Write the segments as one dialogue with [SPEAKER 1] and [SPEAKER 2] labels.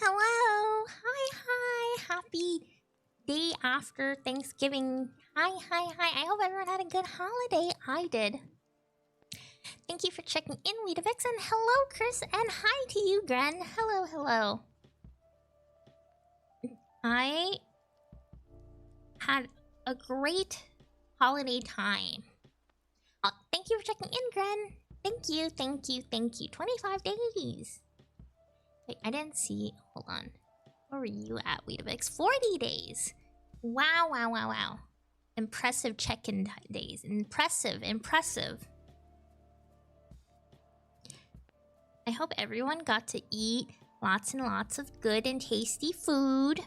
[SPEAKER 1] hello. Hi. Happy day after Thanksgiving. Hi. I hope everyone had a good holiday. I did. Thank you for checking in, Weetabix, and hello, Chris, and hi to you, Gren. Hello. I had a great holiday time. Thank you for checking in, Gren. Thank you. 25 days. Wait, I didn't see. Hold on. Where were you at, Weetabix? 40 days. Wow. Impressive check-in days. Impressive. I hope everyone got to eat lots and lots of good and tasty food.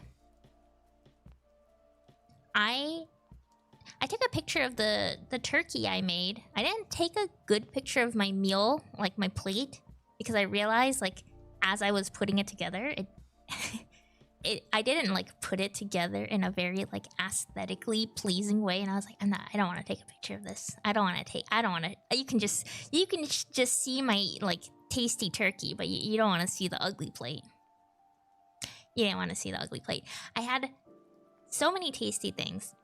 [SPEAKER 1] I took a picture of the turkey I made. I didn't take a good picture of my meal, like my plate, because I realized, like, as I was putting it together, I didn't like put it together in a very like aesthetically pleasing way, and I was like, I don't want to take a picture of this. You can just see my like tasty turkey, but you don't want to see the ugly plate. You didn't want to see the ugly plate. I had so many tasty things.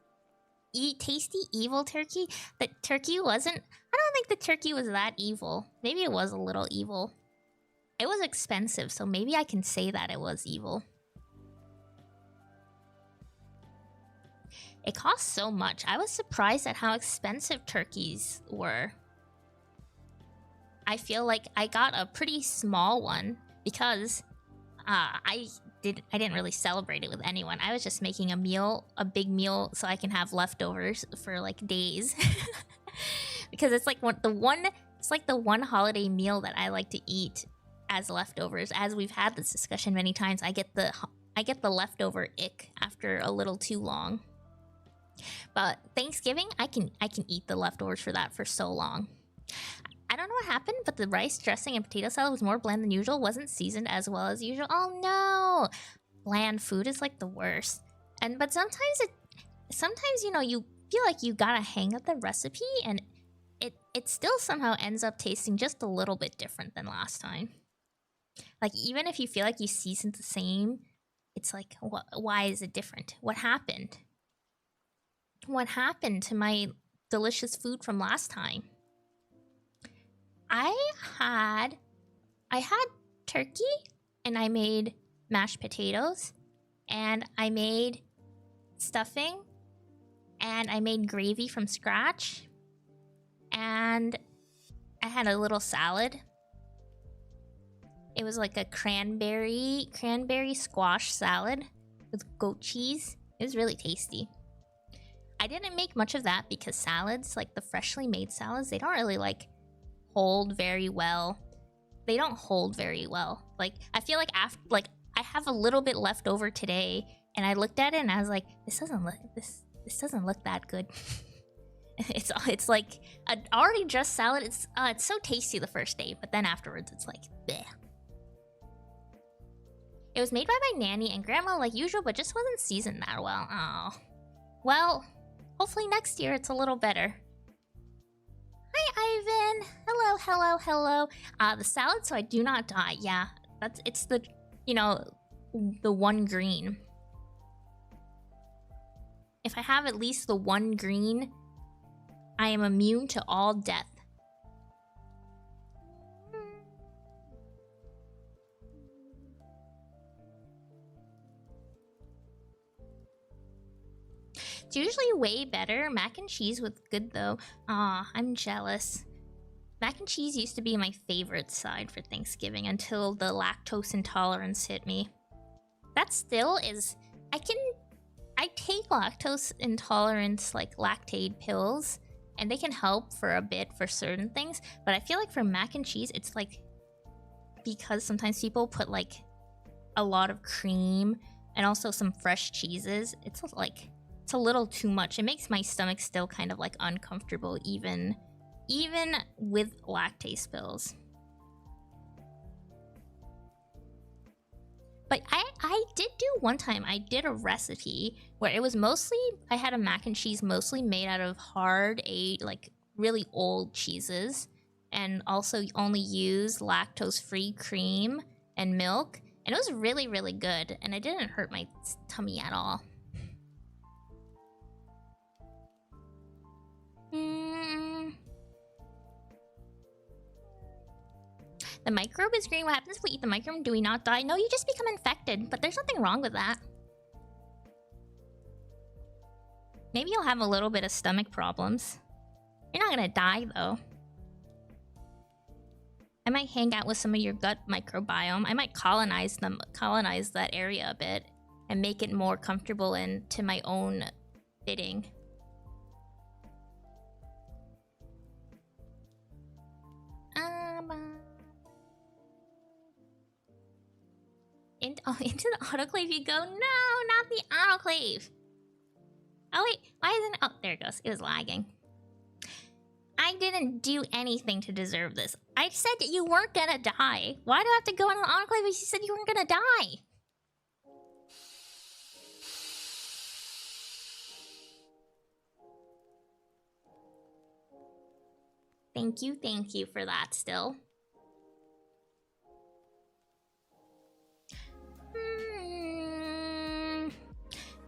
[SPEAKER 1] Tasty evil turkey. The turkey wasn't. I don't think the turkey was that evil. Maybe it was a little evil. It was expensive, so maybe I can say that it was evil. It cost so much. I was surprised at how expensive turkeys were. I feel like I got a pretty small one because I didn't really celebrate it with anyone. I was just making a big meal, so I can have leftovers for like days. Because it's like the one holiday meal that I like to eat as leftovers. As we've had this discussion many times, I get the leftover ick after a little too long. But Thanksgiving, I can eat the leftovers for that for so long. I don't know what happened, but the rice dressing and potato salad was more bland than usual. Wasn't seasoned as well as usual. Oh no! Bland food is like the worst. But sometimes you know, you feel like you got a hang of the recipe, and it still somehow ends up tasting just a little bit different than last time. Like, even if you feel like you seasoned the same, it's like, why is it different? What happened? What happened to my delicious food from last time? I had turkey, and I made mashed potatoes, and I made stuffing, and I made gravy from scratch, and I had a little salad. It was like a cranberry squash salad with goat cheese. It was really tasty. I didn't make much of that because salads, like the freshly made salads, they don't really like hold very well. They don't hold very well. Like, I feel like I have a little bit left over today, and I looked at it and I was like, this doesn't look that good. It's like an already dressed salad. It's so tasty the first day, but then afterwards it's like bleh. It was made by my nanny and grandma like usual, but just wasn't seasoned that well. Oh. Well, hopefully next year it's a little better. Hi, Ivan. Hello. The salad so I do not die. Yeah, it's the, you know, the one green. If I have at least the one green, I am immune to all death. It's usually way better. Mac and cheese was good though. Aw, I'm jealous. Mac and cheese used to be my favorite side for Thanksgiving until the lactose intolerance hit me. That still is... I take lactose intolerance, like Lactaid pills, and they can help for a bit for certain things, but I feel like for mac and cheese, it's like... because sometimes people put like a lot of cream and also some fresh cheeses, it's like... it's a little too much. It makes my stomach still kind of like uncomfortable even with lactase pills. But I did do one time, I did a recipe where it was mostly, I had a mac and cheese mostly made out of hard like really old cheeses, and also only use lactose-free cream and milk, And it was really, really good, and it didn't hurt my tummy at all. The microbe is green. What happens if we eat the microbe? Do we not die? No, you just become infected, but there's nothing wrong with that. Maybe you'll have a little bit of stomach problems. You're not gonna die, though. I might hang out with some of your gut microbiome. I might colonize that area a bit, and make it more comfortable and to my own fitting. Into the autoclave you go? No, not the autoclave. Oh wait, why isn't it? Oh, there it goes. It was lagging. I didn't do anything to deserve this. I said that you weren't gonna die. Why do I have to go into the autoclave if you said you weren't gonna die? Thank you for that still.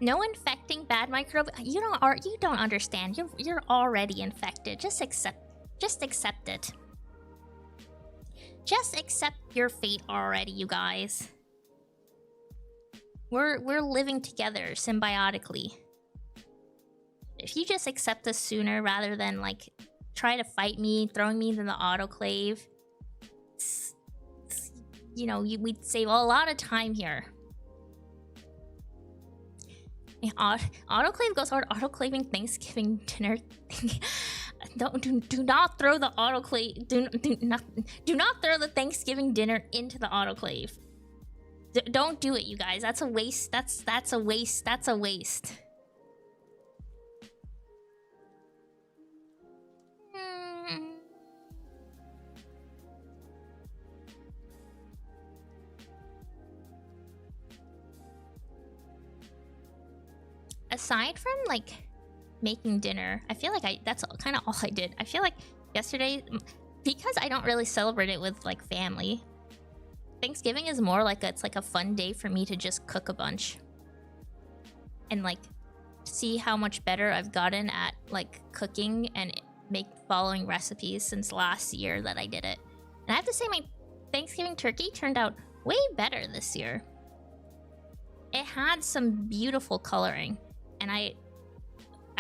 [SPEAKER 1] No infecting bad microbe. You don't understand. You're already infected. Just accept it. Just accept your fate already, you guys. We're living together symbiotically. If you just accept this sooner rather than like try to fight me, throwing me into the autoclave, you know, we'd save a lot of time here. Autoclave goes hard. Autoclaving Thanksgiving dinner. Do not throw the autoclave. Do not throw the Thanksgiving dinner into the autoclave. Don't do it, you guys. That's a waste. That's a waste. That's a waste. Aside from like making dinner, I feel like that's kind of all I did. I feel like yesterday, because I don't really celebrate it with like family, Thanksgiving is more like it's like a fun day for me to just cook a bunch and like see how much better I've gotten at like cooking and following recipes since last year that I did it. And I have to say my Thanksgiving turkey turned out way better this year. It had some beautiful coloring. And I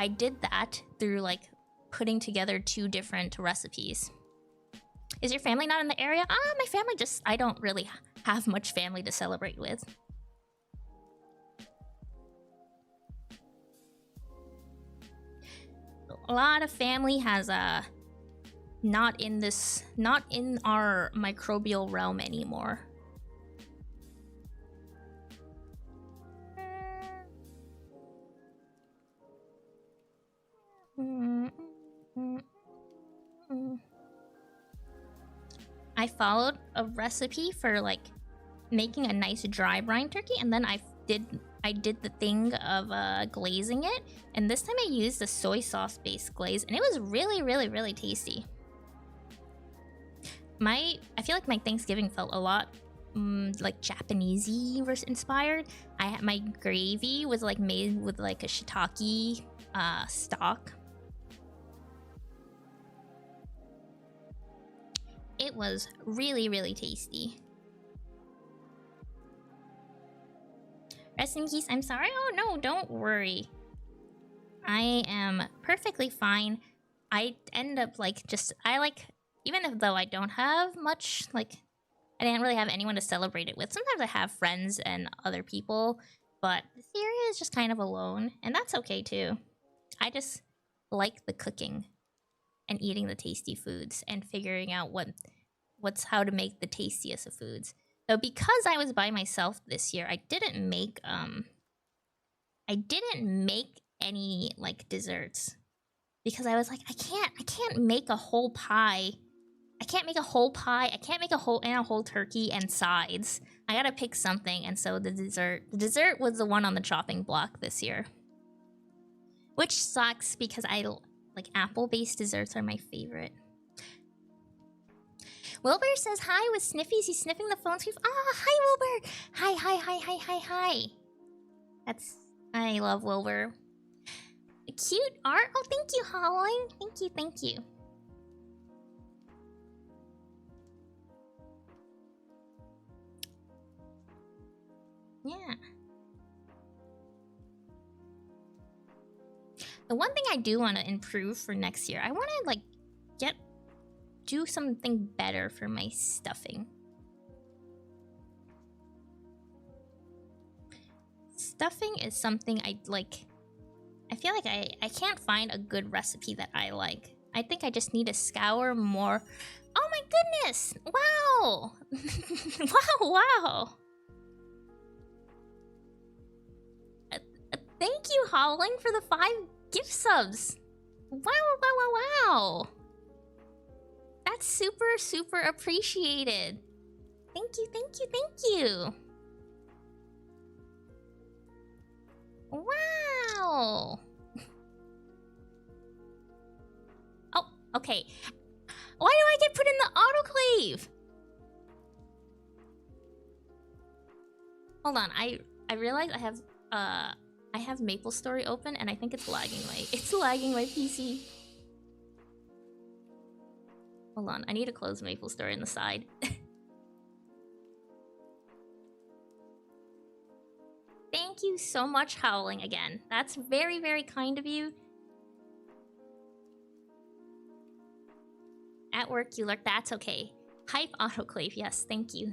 [SPEAKER 1] did that through like putting together 2 different recipes. Is your family not in the area? My family I don't really have much family to celebrate with. A lot of family has not in our microbial realm anymore. I followed a recipe for like making a nice dry brine turkey, and then I did the thing of glazing it, and this time I used a soy sauce based glaze, and it was really, really, really tasty. I feel like my Thanksgiving felt a lot like Japanesey inspired. My gravy was like made with like a shiitake stock. It was really, really tasty. Rest in peace. I'm sorry. Oh no, don't worry. I am perfectly fine. I end up like even though I don't have much, like I didn't really have anyone to celebrate it with. Sometimes I have friends and other people, but this year is just kind of alone, and that's okay too. I just like the cooking and eating the tasty foods and figuring out how to make the tastiest of foods. So because I was by myself this year, I didn't make any like desserts because I was like, I can't make a whole pie. I can't make a whole pie. I can't make a whole turkey and sides. I gotta pick something, and so the dessert was the one on the chopping block this year. Which sucks because I like apple-based desserts are my favorite. Wilbur says hi with sniffies. He's sniffing the phone screen. Ah, hi, Wilbur. Hi. I love Wilbur. Cute art. Oh, thank you, Howling. Thank you. Yeah. The one thing I do want to improve for next year, I want to like do something better for my stuffing. Stuffing is something I like. I feel like I can't find a good recipe that I like. I think I just need to scour more. Oh my goodness! Wow! wow! Thank you, Howling, for the 5 gift subs. Wow! That's super appreciated. Thank you. Wow. Oh, okay. Why do I get put in the autoclave? Hold on, I realize I have MapleStory open and I think it's lagging my PC. Hold on, I need to close MapleStory on the side. Thank you so much, Howling, again. That's very kind of you. At work, you lurk. That's okay. Hype autoclave. Yes, thank you.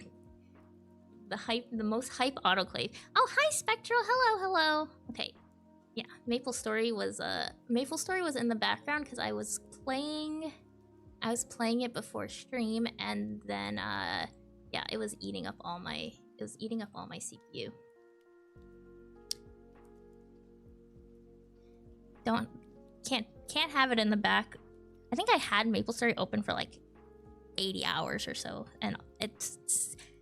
[SPEAKER 1] The most hype autoclave. Oh, hi, Spectral. Hello. Okay. Yeah, MapleStory was in the background because I was playing it before stream, and then yeah, it was eating up all my CPU. Can't have it in the back. I think I had MapleStory open for like 80 hours or so, and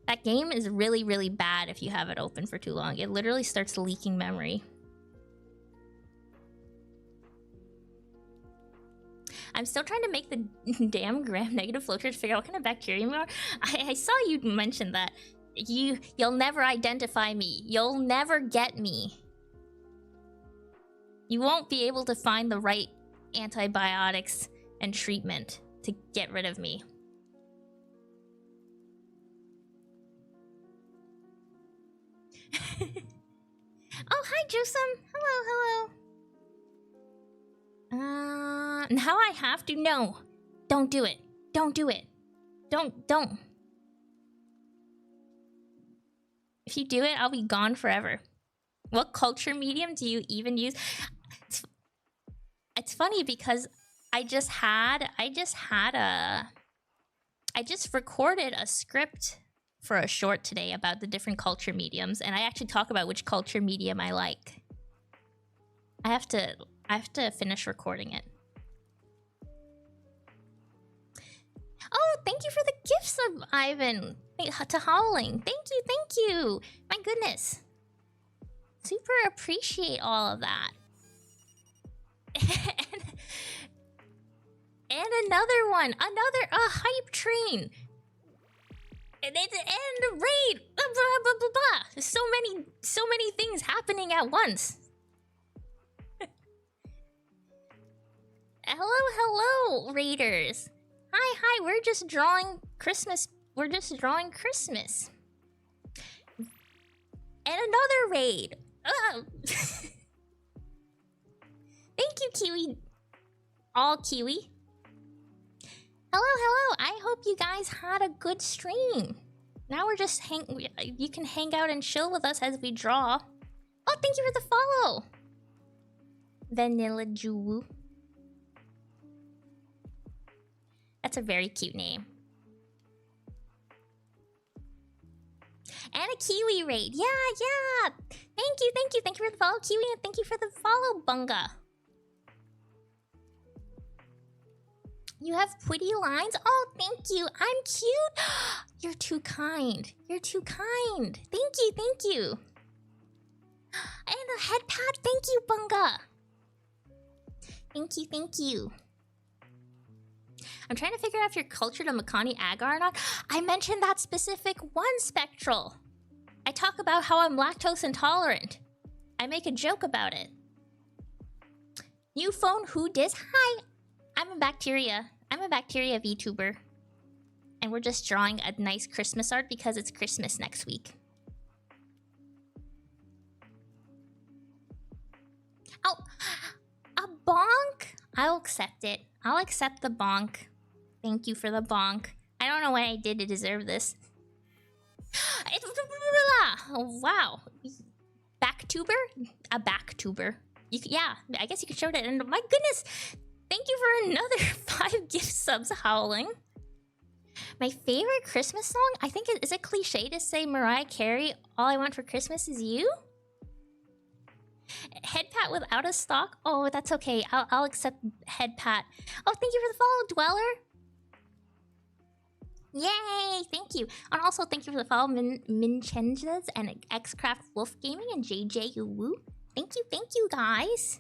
[SPEAKER 1] that game is really bad if you have it open for too long. It literally starts leaking memory. I'm still trying to make the damn gram-negative flowchart to figure out what kind of bacteria you are. I saw you mention that. You'll never identify me. You'll never get me. You won't be able to find the right antibiotics and treatment to get rid of me. Oh, hi, Jusum. Hello. Now I have to. No. Don't do it. Don't. If you do it, I'll be gone forever. What culture medium do you even use? It's funny because I just recorded a script for a short today about the different culture mediums, and I actually talk about which culture medium I like. I have to finish recording it. Oh, thank you for the gift sub, Ivan. To Howling. Thank you. My goodness. Super appreciate all of that. and another one. Another hype train. And the raid. Blah, blah, blah, blah. So many things happening at once. Hello, raiders. Hi, we're just drawing Christmas. And another raid. Thank you, Kiwi. All Kiwi. Hello. I hope you guys had a good stream. Now we're just you can hang out and chill with us as we draw. Oh, thank you for the follow. Vanilla Jewel. That's a very cute name. And a Kiwi raid. Yeah. Thank you. Thank you for the follow, Kiwi, and thank you for the follow, Bunga. You have pretty lines. Oh, thank you. I'm cute. You're too kind. Thank you. And a head pad. Thank you, Bunga. Thank you. I'm trying to figure out if you're cultured on Makani agar or not. I mentioned that specific one, Spectral. I talk about how I'm lactose intolerant. I make a joke about it. New phone, who dis? Hi, I'm a bacteria. I'm a bacteria VTuber. And we're just drawing a nice Christmas art because it's Christmas next week. Oh, a bonk? I'll accept it. I'll accept the bonk. Thank you for the bonk. I don't know what I did to deserve this. Oh, wow. Backtuber? A backtuber. Yeah, I guess you could show it. And my goodness, thank you for another 5 gift subs, Howling. My favorite Christmas song? I think is it cliche to say Mariah Carey, All I Want for Christmas Is You? Head pat without a stock? Oh, that's okay. I'll accept head pat. Oh, thank you for the follow, Dweller. Yay! Thank you. And also thank you for the follow, Minchenzas and Xcraft Wolf Gaming and JJ Woo. Thank you guys.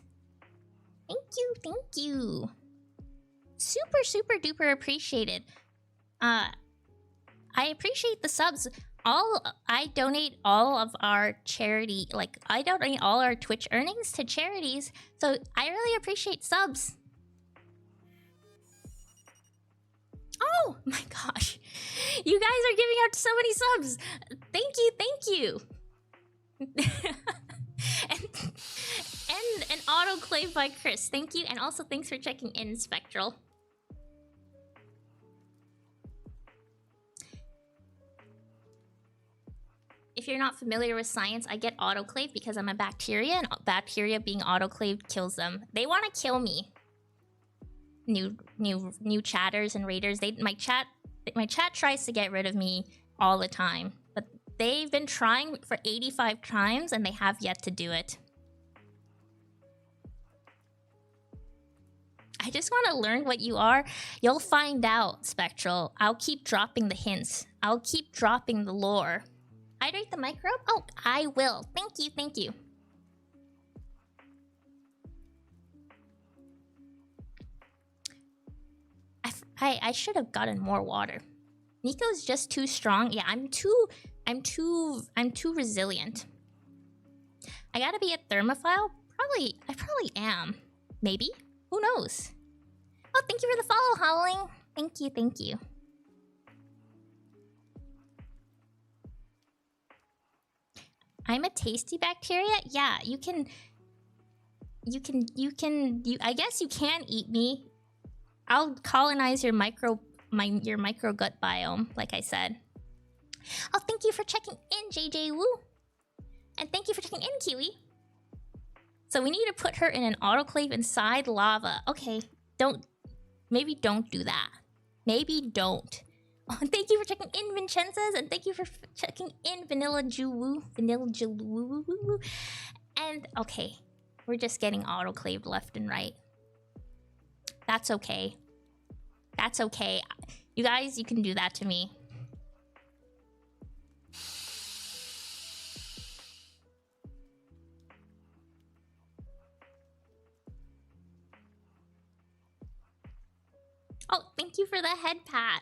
[SPEAKER 1] Thank you. Super, super duper appreciated. I appreciate the subs. I donate all of our charity, like I donate all our Twitch earnings to charities, so I really appreciate subs. Oh my gosh, you guys are giving out so many subs. Thank you. and an autoclave by Chris. Thank you, and also thanks for checking in, Spectral. If you're not familiar with science, I get autoclaved because I'm a bacteria, and bacteria being autoclaved kills them. They want to kill me. New chatters and raiders. My chat tries to get rid of me all the time, but they've been trying for 85 times and they have yet to do it. I just want to learn what you are. You'll find out, Spectral. I'll keep dropping the hints. I'll keep dropping the lore. Hydrate the microbe? Oh, I will. Thank you. I should have gotten more water. Nico's just too strong. Yeah, I'm too resilient. I gotta be a thermophile? I probably am. Maybe? Who knows? Oh, thank you for the follow, Howling. Thank you. I'm a tasty bacteria? Yeah, I guess you can eat me. I'll colonize your micro gut biome, like I said. Oh, thank you for checking in, JJ Woo. And thank you for checking in, Kiwi. So we need to put her in an autoclave inside lava. Okay, maybe don't do that. Maybe don't. Oh, thank you for checking in, Vincenzo's, and thank you for checking in, Vanilla Jewoo. And, okay, we're just getting autoclaved left and right. That's okay. That's okay. You guys, you can do that to me. Oh, thank you for the head pat.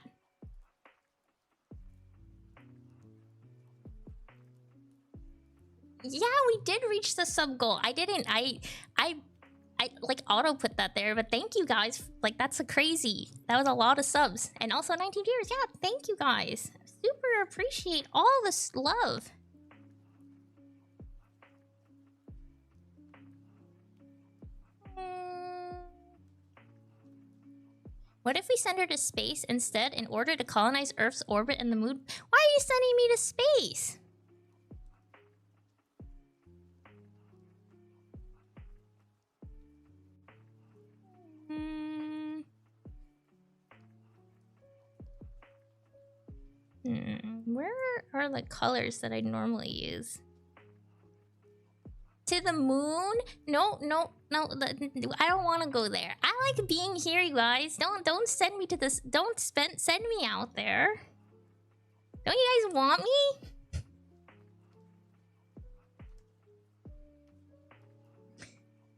[SPEAKER 1] Yeah, we did reach the sub goal. I didn't. I like auto put that there, but thank you guys. Like, that's crazy. That was a lot of subs. And also 19 viewers. Yeah, thank you guys. Super appreciate all this love. What if we send her to space instead in order to colonize Earth's orbit and the moon? Why are you sending me to space? Where are the colors that I normally use? To the moon? No, I don't want to go there. I like being here, you guys. Don't send me to this. Don't send me out there. Don't you guys want me?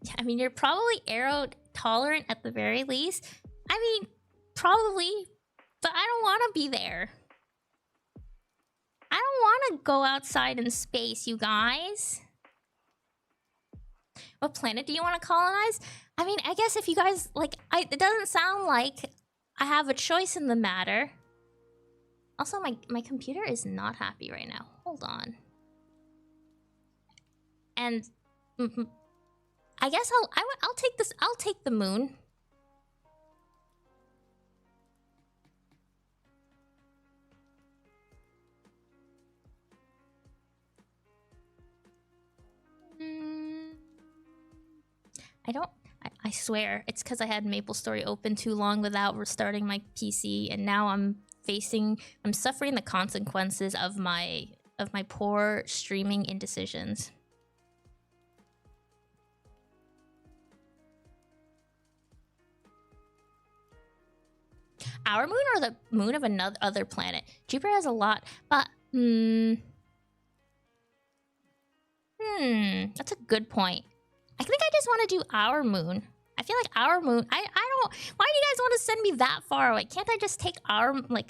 [SPEAKER 1] Yeah, I mean, you're probably arrow tolerant at the very least. I mean, Probably, but I don't want to be there. I don't want to go outside in space, you guys. What planet do you want to colonize? I mean, I guess if you guys, like, it doesn't sound like I have a choice in the matter. Also, my computer is not happy right now. Hold on. And I guess I'll take this. I'll take the moon. I swear it's because I had MapleStory open too long without restarting my PC, and now I'm suffering the consequences of my poor streaming indecisions. Our moon or the moon of other planet? Jupiter has a lot, but that's a good point. I think I just want to do our moon. I feel like our moon. I don't. Why do you guys want to send me that far away? Can't I just take our moon?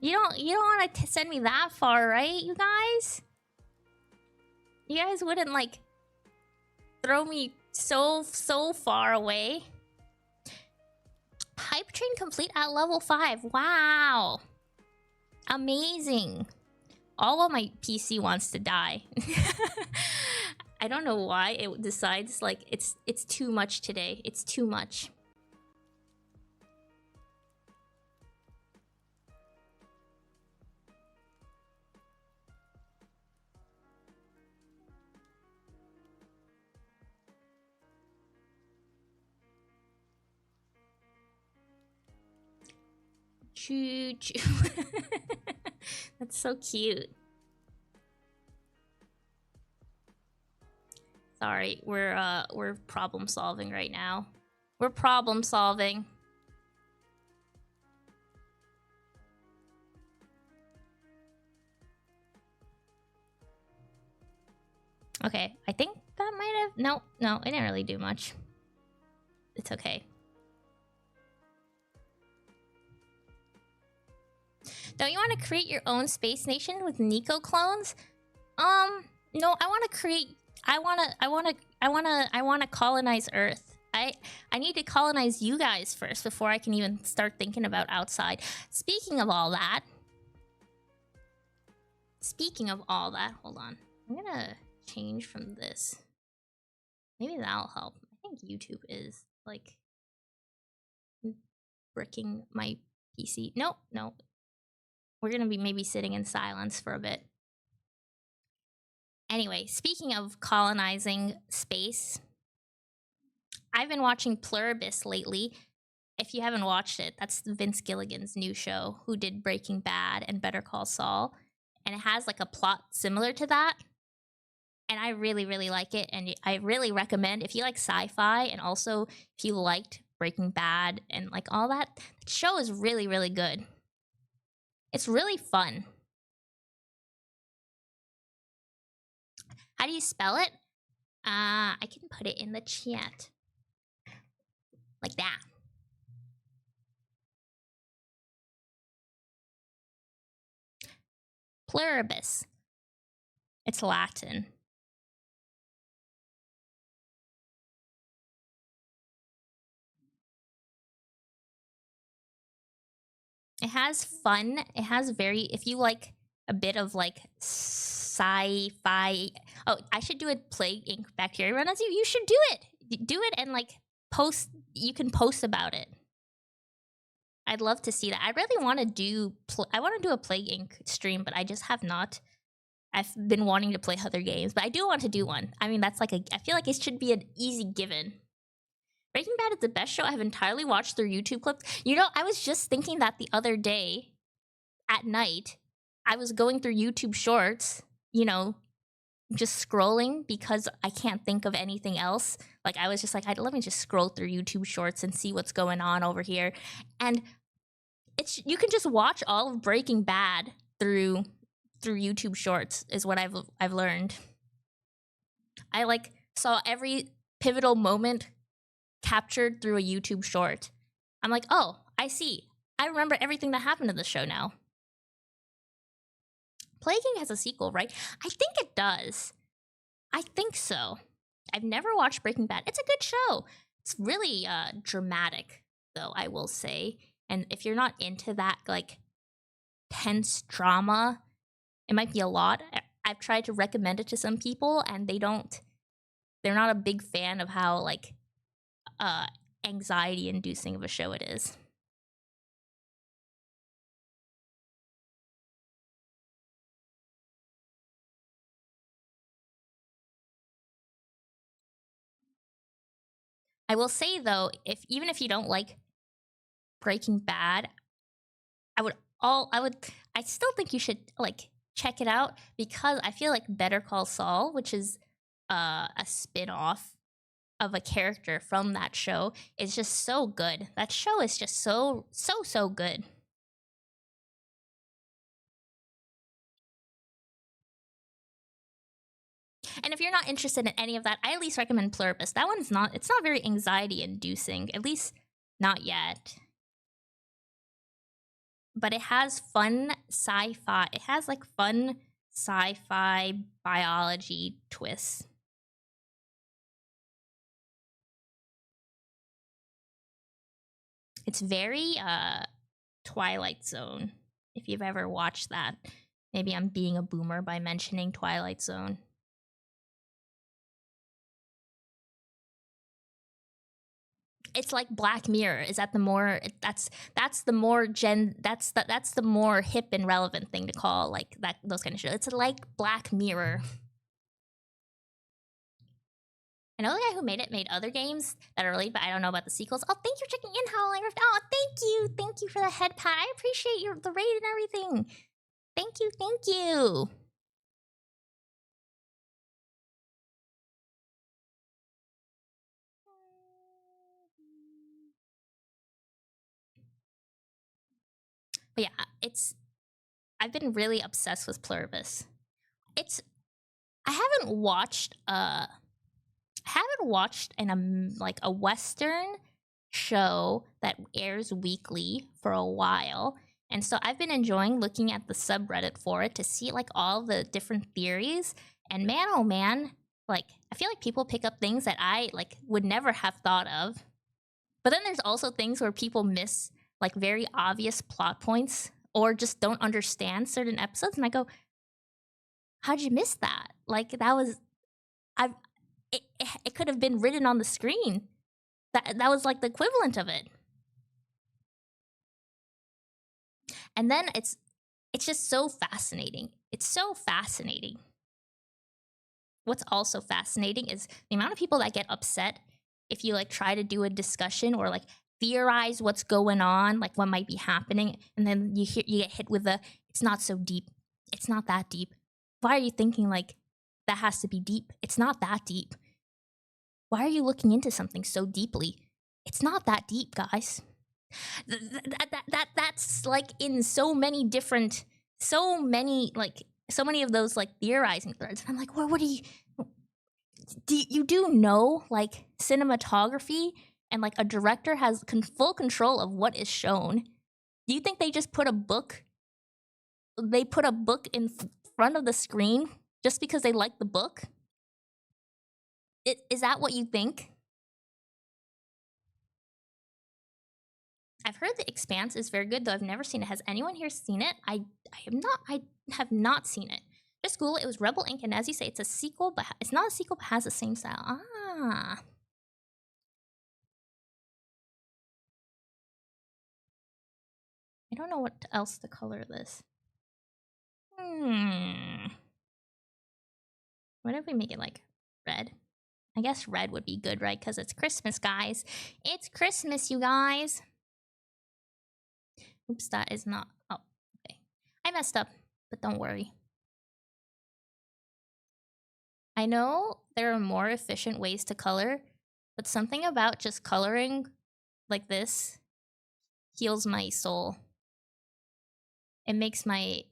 [SPEAKER 1] You don't want to send me that far, right? You guys. You guys wouldn't like throw me so far away. Hype train complete at level 5. Wow. Amazing. All of my PC wants to die. I don't know why it decides like it's too much today. It's too much. Choo choo. That's so cute. Sorry, we're problem solving right now. We're problem solving. Okay, I think that might have... No, it didn't really do much. It's okay. Don't you want to create your own space nation with Nico clones? No, I want to create... I want to colonize Earth. I need to colonize you guys first before I can even start thinking about outside. Speaking of all that, hold on. I'm gonna change from this. Maybe that'll help. I think YouTube is like bricking my PC. No. We're gonna be maybe sitting in silence for a bit. Anyway, speaking of colonizing space, I've been watching Pluribus lately. If you haven't watched it, that's Vince Gilligan's new show, who did Breaking Bad and Better Call Saul. And it has like a plot similar to that. And I really, really like it. And I really recommend, if you like sci-fi and also if you liked Breaking Bad and like all that, the show is really, really good. It's really fun. How do you spell it? I can put it in the chat. Like that. Pluribus. It's Latin. It has fun. It has very... If you like a bit of like sci-fi... Oh, I should do a Plague Inc. Bacteria run as you. You should do it. Do it and like post... You can post about it. I'd love to see that. I really want to do... I want to do a Plague Inc. stream, but I just have not. I've been wanting to play other games, but I do want to do one. I mean, that's like a... I feel like it should be an easy given. Breaking Bad is the best show I've entirely watched through YouTube clips. You know, I was just thinking that the other day at night. I was going through YouTube shorts, you know, just scrolling because I can't think of anything else. Like, I was just like, let me just scroll through YouTube shorts and see what's going on over here. And you can just watch all of Breaking Bad through YouTube shorts is what I've learned. I like saw every pivotal moment captured through a YouTube short. I'm like, oh, I see. I remember everything that happened in the show now. Plague has a sequel, right? I think it does. I think so. I've never watched Breaking Bad. It's a good show. It's really dramatic, though, I will say. And if you're not into that, like, tense drama, it might be a lot. I've tried to recommend it to some people, and they're not a big fan of how, like, anxiety inducing of a show it is. I will say though, even if you don't like Breaking Bad, I still think you should like check it out, because I feel like Better Call Saul, which is a spin-off of a character from that show, is just so good. That show is just so good. And if you're not interested in any of that, I at least recommend Pluribus. That one's it's not very anxiety inducing, at least not yet. But it has fun sci-fi. It has like fun sci-fi biology twists. It's very Twilight Zone, if you've ever watched that. Maybe I'm being a boomer by mentioning Twilight Zone. It's like Black Mirror. Is that the more that's the more that's the more hip and relevant thing to call like that, those kind of shows. It's like Black Mirror. I know the guy who made it made other games that are related, but I don't know about the sequels. Oh, thank you for checking in, Howling Rift. Oh, thank you for the head pat. I appreciate the raid and everything. Thank you. But yeah, I've been really obsessed with Pluribus. I haven't watched like a Western show that airs weekly for a while. And so I've been enjoying looking at the subreddit for it to see like all the different theories. And man, oh man, like I feel like people pick up things that I like would never have thought of. But then there's also things where people miss like very obvious plot points or just don't understand certain episodes, and I go, how'd you miss that? Like that was it could have been written on the screen. That was like the equivalent of it. And then it's just so fascinating. It's so fascinating. What's also fascinating is the amount of people that get upset if you like try to do a discussion or like theorize what's going on, like what might be happening, and then you get hit with the it's not so deep. It's not that deep. Why are you thinking like that has to be deep? It's not that deep. Why are you looking into something so deeply? It's not that deep, guys. That's like in so many of those like theorizing threads. And I'm like, what do you do know like cinematography and like a director has full control of what is shown? Do you think they just put a book? They put a book in front of the screen just because they like the book? Is that what you think? I've heard The Expanse is very good, though I've never seen it. Has anyone here seen it? I have not seen it. Just Google it. It was Rebel Inc. And as you say, it's a sequel, but it's not a sequel, but has the same style. Ah. I don't know what else to color this. What if we make it like red? I guess red would be good, right? Because it's Christmas, guys. It's Christmas, you guys. Oops, that is not... Oh, okay. I messed up, but don't worry. I know there are more efficient ways to color, but something about just coloring like this heals my soul. It makes my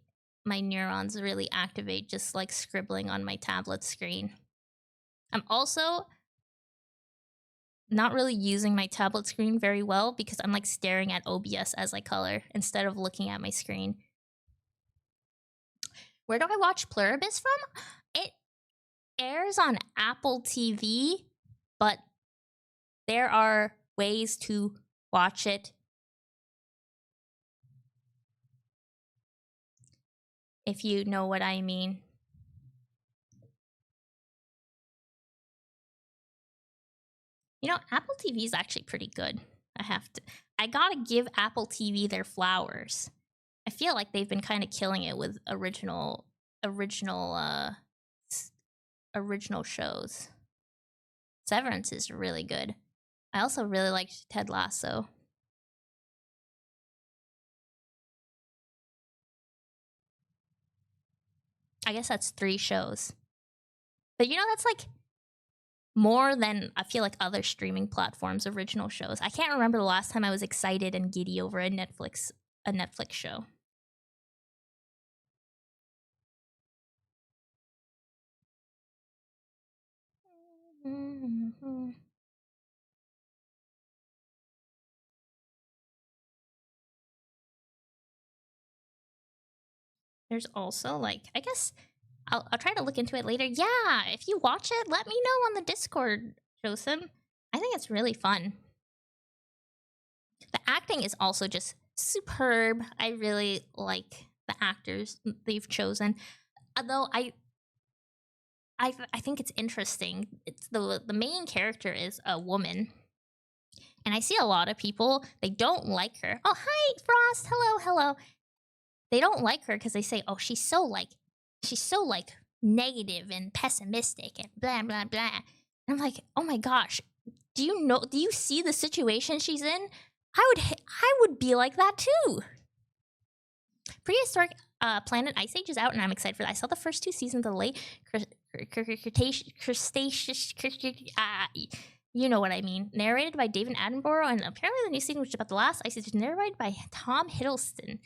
[SPEAKER 1] neurons really activate just like scribbling on my tablet screen. I'm also not really using my tablet screen very well because I'm like staring at OBS as I color instead of looking at my screen. Where do I watch Pluribus from? It airs on Apple TV, but there are ways to watch it if you know what I mean. You know, Apple TV is actually pretty good. I gotta give Apple TV their flowers. I feel like they've been kind of killing it with original shows. Severance is really good. I also really liked Ted Lasso. I guess that's 3 shows. But you know, that's like more than I feel like other streaming platforms' original shows. I can't remember the last time I was excited and giddy over a Netflix show. There's also like, I guess I'll try to look into it later. Yeah, if you watch it, let me know on the Discord, Josem. I think it's really fun. The acting is also just superb. I really like the actors they've chosen. Although I think it's interesting. It's the main character is a woman. And I see a lot of people, they don't like her. Oh, hi, Frost. Hello. They don't like her because they say, oh, she's so negative and pessimistic and blah, blah, blah. And I'm like, oh my gosh, do you see the situation she's in? I would be like that too. Prehistoric Planet Ice Age is out, and I'm excited for that. I saw the first 2 seasons of the late Cretaceous, you know what I mean. Narrated by David Attenborough, and apparently the new season, which is about the last Ice Age, is narrated by Tom Hiddleston.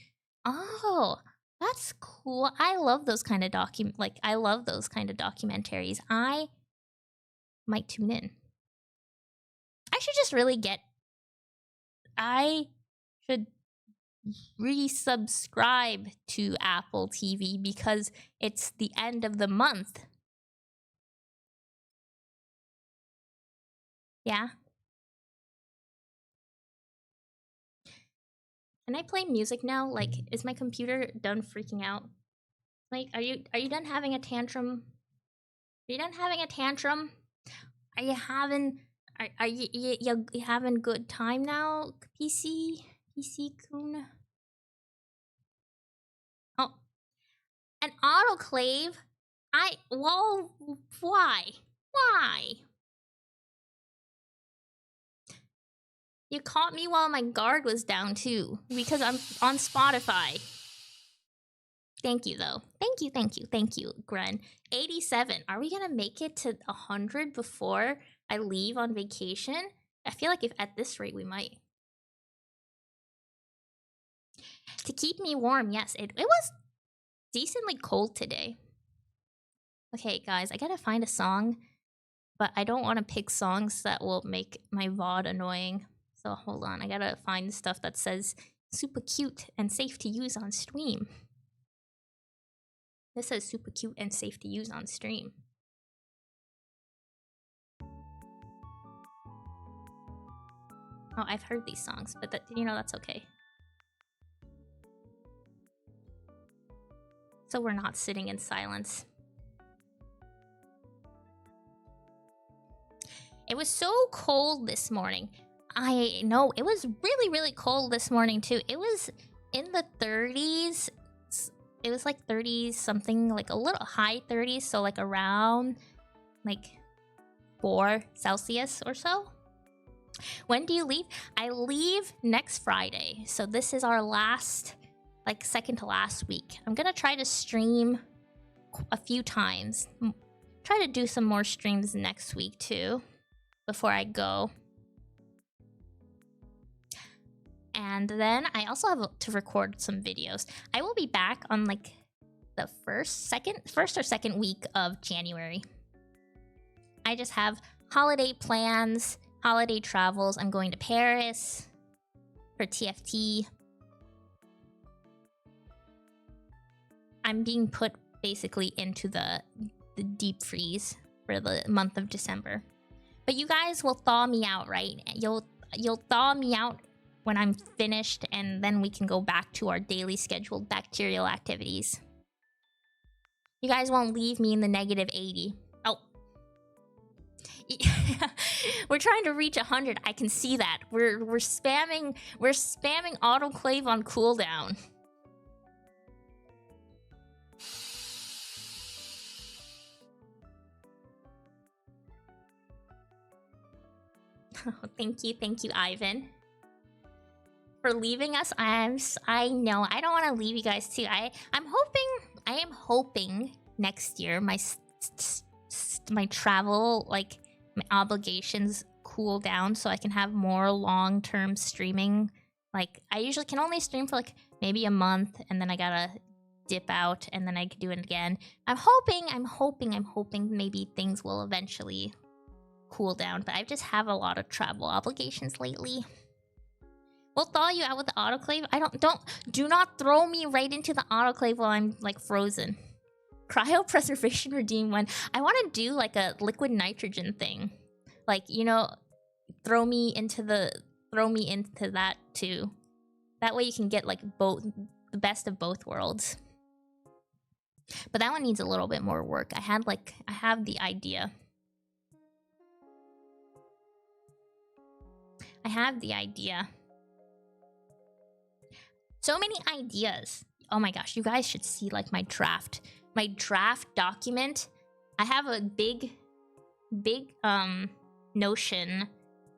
[SPEAKER 1] Oh, that's cool. I love those kind of documentaries. I might tune in. I should resubscribe to Apple TV because it's the end of the month. Yeah. Can I play music now? Like, is my computer done freaking out? Like, are you done having a tantrum? Are you done having a tantrum? Are you having you having good time now, PC Kun? Oh, an autoclave? Well, why? You caught me while my guard was down too, because I'm on Spotify. Thank you, though. Thank you, Gren. 87. Are we gonna make it to 100 before I leave on vacation? I feel like if at this rate, we might. To keep me warm, yes, it was decently cold today. Okay, guys, I gotta find a song, but I don't want to pick songs that will make my VOD annoying. So hold on, I gotta find stuff that says super cute and safe to use on stream. This says super cute and safe to use on stream. Oh, I've heard these songs, but that's okay. So we're not sitting in silence. It was so cold this morning. I know, it was really, really cold this morning too. It was in the 30s. It was like 30s something, like a little high 30s, so like around like 4 Celsius or so. When do you leave? I leave next Friday, so this is our last, like second to last week. I'm gonna try to stream a few times. Try to do some more streams next week too, before I go. And then I also have to record some videos. I will be back on like the first or second week of January. I just have holiday plans, holiday travels. I'm going to Paris for TFT. I'm being put basically into the deep freeze for the month of December. But you guys will thaw me out, right? You'll thaw me out when I'm finished, and then we can go back to our daily scheduled bacterial activities. You guys won't leave me in the negative 80. Oh. We're trying to reach 100. I can see that. We're spamming autoclave on cooldown. Thank you, Ivan, for leaving us. I know I don't want to leave you guys too. I am hoping next year my travel, like my obligations, cool down so I can have more long-term streaming. Like I usually can only stream for like maybe a month, and then I gotta dip out, and then I can do it again. I'm hoping maybe things will eventually cool down, but I just have a lot of travel obligations lately. We'll thaw you out with the autoclave. Do not throw me right into the autoclave while I'm like frozen. Cryopreservation redeem one. I want to do like a liquid nitrogen thing, like, you know, throw me into that too. That way you can get like the best of both worlds. But that one needs a little bit more work. I have the idea. So many ideas. Oh my gosh, you guys should see like my draft document. I have a big Notion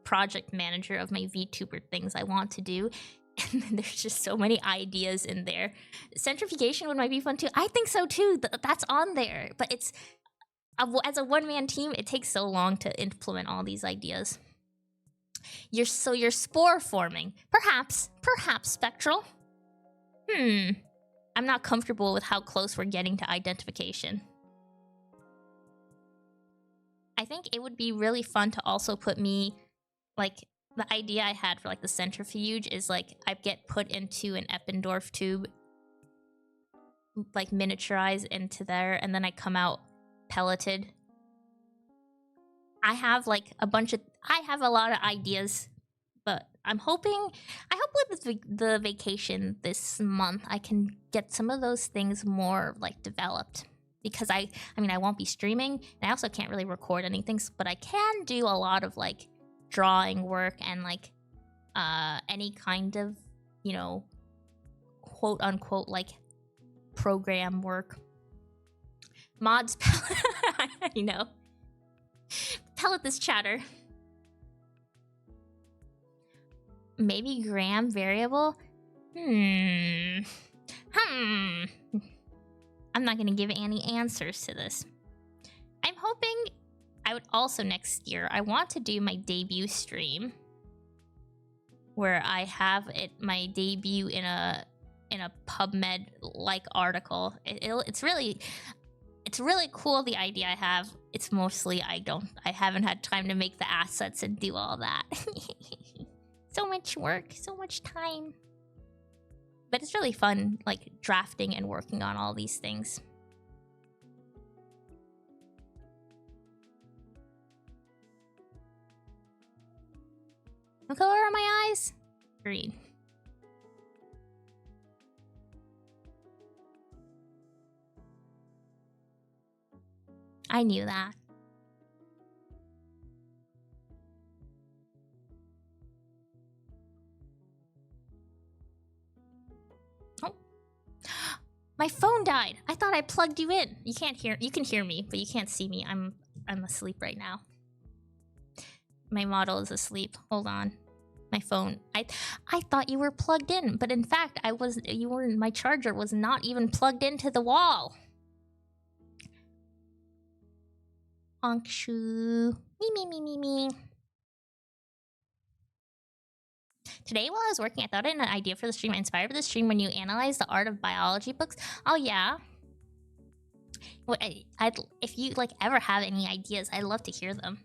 [SPEAKER 1] project manager of my VTuber things I want to do, and then there's just so many ideas in there. Centrifugation might be fun too. I think so too. That's on there, but it's as a one-man team, it takes so long to implement all these ideas. You're spore forming. Perhaps Spectral. I'm not comfortable with how close we're getting to identification. I think it would be really fun to also put me, like, the idea I had for like the centrifuge is like I get put into an Eppendorf tube, like miniaturized into there, and then I come out pelleted. I have like I have a lot of ideas, but I hope with the vacation this month I can get some of those things more like developed, because I mean I won't be streaming, and I also can't really record anything, but I can do a lot of like drawing work and like any kind of, you know, quote unquote like program work. Mods you know. Pellet this chatter. Maybe gram variable? I'm not gonna give any answers to this. I'm hoping I would also next year, I want to do my debut stream where I have my debut in a PubMed like article. It's really cool, the idea I have. It's mostly I haven't had time to make the assets and do all that. So much work, so much time. But it's really fun, like drafting and working on all these things. What color are my eyes? Green. I knew that. Oh. My phone died. I thought I plugged you in. You can hear me, but you can't see me. I'm asleep right now. My model is asleep. Hold on. My phone. I thought you were plugged in, but in fact, my charger was not even plugged into the wall. Honkshu. Me. Today while I was working, I thought I had an idea for the stream. Inspired by the stream when you analyze the art of biology books. Oh yeah. Well, if you like ever have any ideas, I'd love to hear them.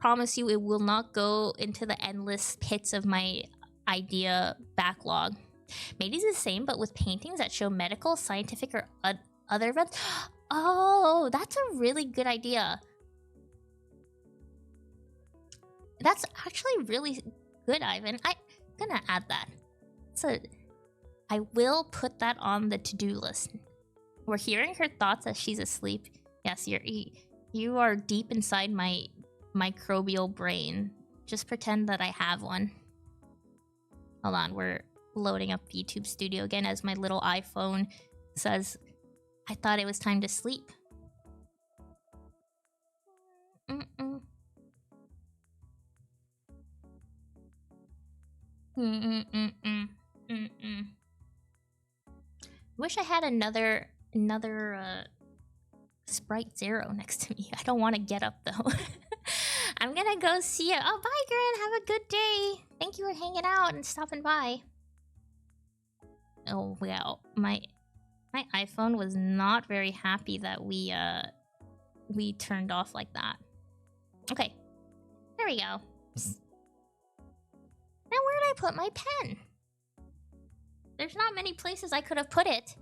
[SPEAKER 1] promise you it will not go into the endless pits of my idea backlog. Maybe it's the same, but with paintings that show medical, scientific, or other events. Oh, that's a really good idea. That's actually really good, Ivan. I'm gonna add that. So I will put that on the to-do list. We're hearing her thoughts as she's asleep. Yes, you are deep inside my microbial brain. Just pretend that I have one. Hold on, we're loading up YouTube Studio again as my little iPhone says, I thought it was time to sleep. Wish I had another Sprite Zero next to me. I don't want to get up though. I'm gonna go see you. Oh, bye, Grin. Have a good day. Thank you for hanging out and stopping by. Oh wow, my iPhone was not very happy that we turned off like that. Okay, there we go. Now where did I put my pen? There's not many places I could have put it.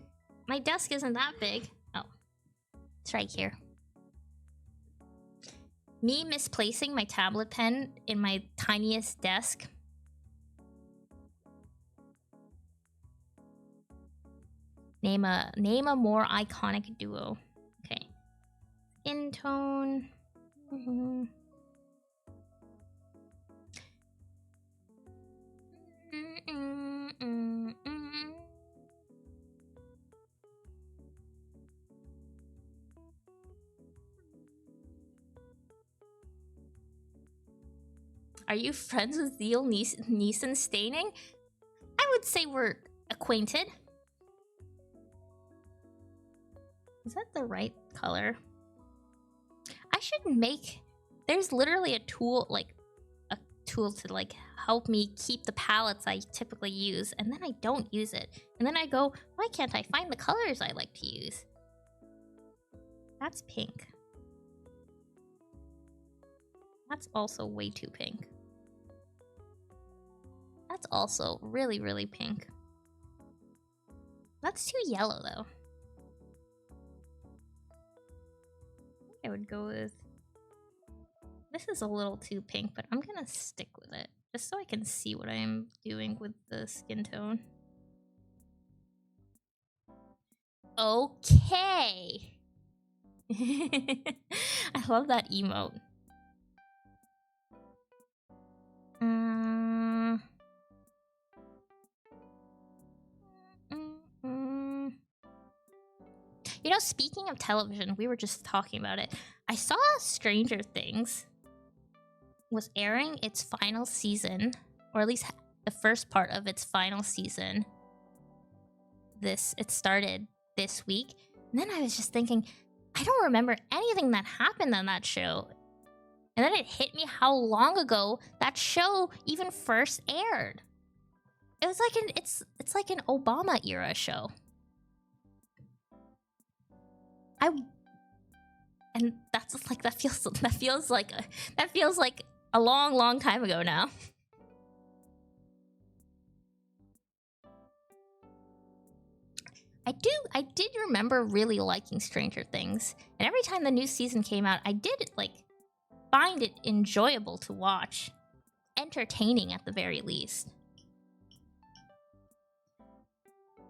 [SPEAKER 1] My desk isn't that big. Oh, it's right here. Me misplacing my tablet pen in my tiniest desk. Name a more iconic duo. Okay. Skin tone. Are you friends with Theo Neeson Staining? I would say we're acquainted. Is that the right color? I should make... There's literally a tool, like, a tool to, like, help me keep the palettes I typically use, and then I don't use it. And then I go, why can't I find the colors I like to use? That's pink. That's also way too pink. That's also really, really pink. That's too yellow, though. I would go with... This is a little too pink, but I'm gonna stick with it. Just so I can see what I'm doing with the skin tone. Okay! I love that emote. You know, speaking of television, we were just talking about it. I saw Stranger Things was airing its final season, or at least the first part of its final season. It started this week. And then I was just thinking, I don't remember anything that happened on that show. And then it hit me how long ago that show even first aired. It was like it's like an Obama era show. And that's like that feels like a long time ago now. I did remember really liking Stranger Things, and every time the new season came out, I did like find it enjoyable to watch, entertaining at the very least.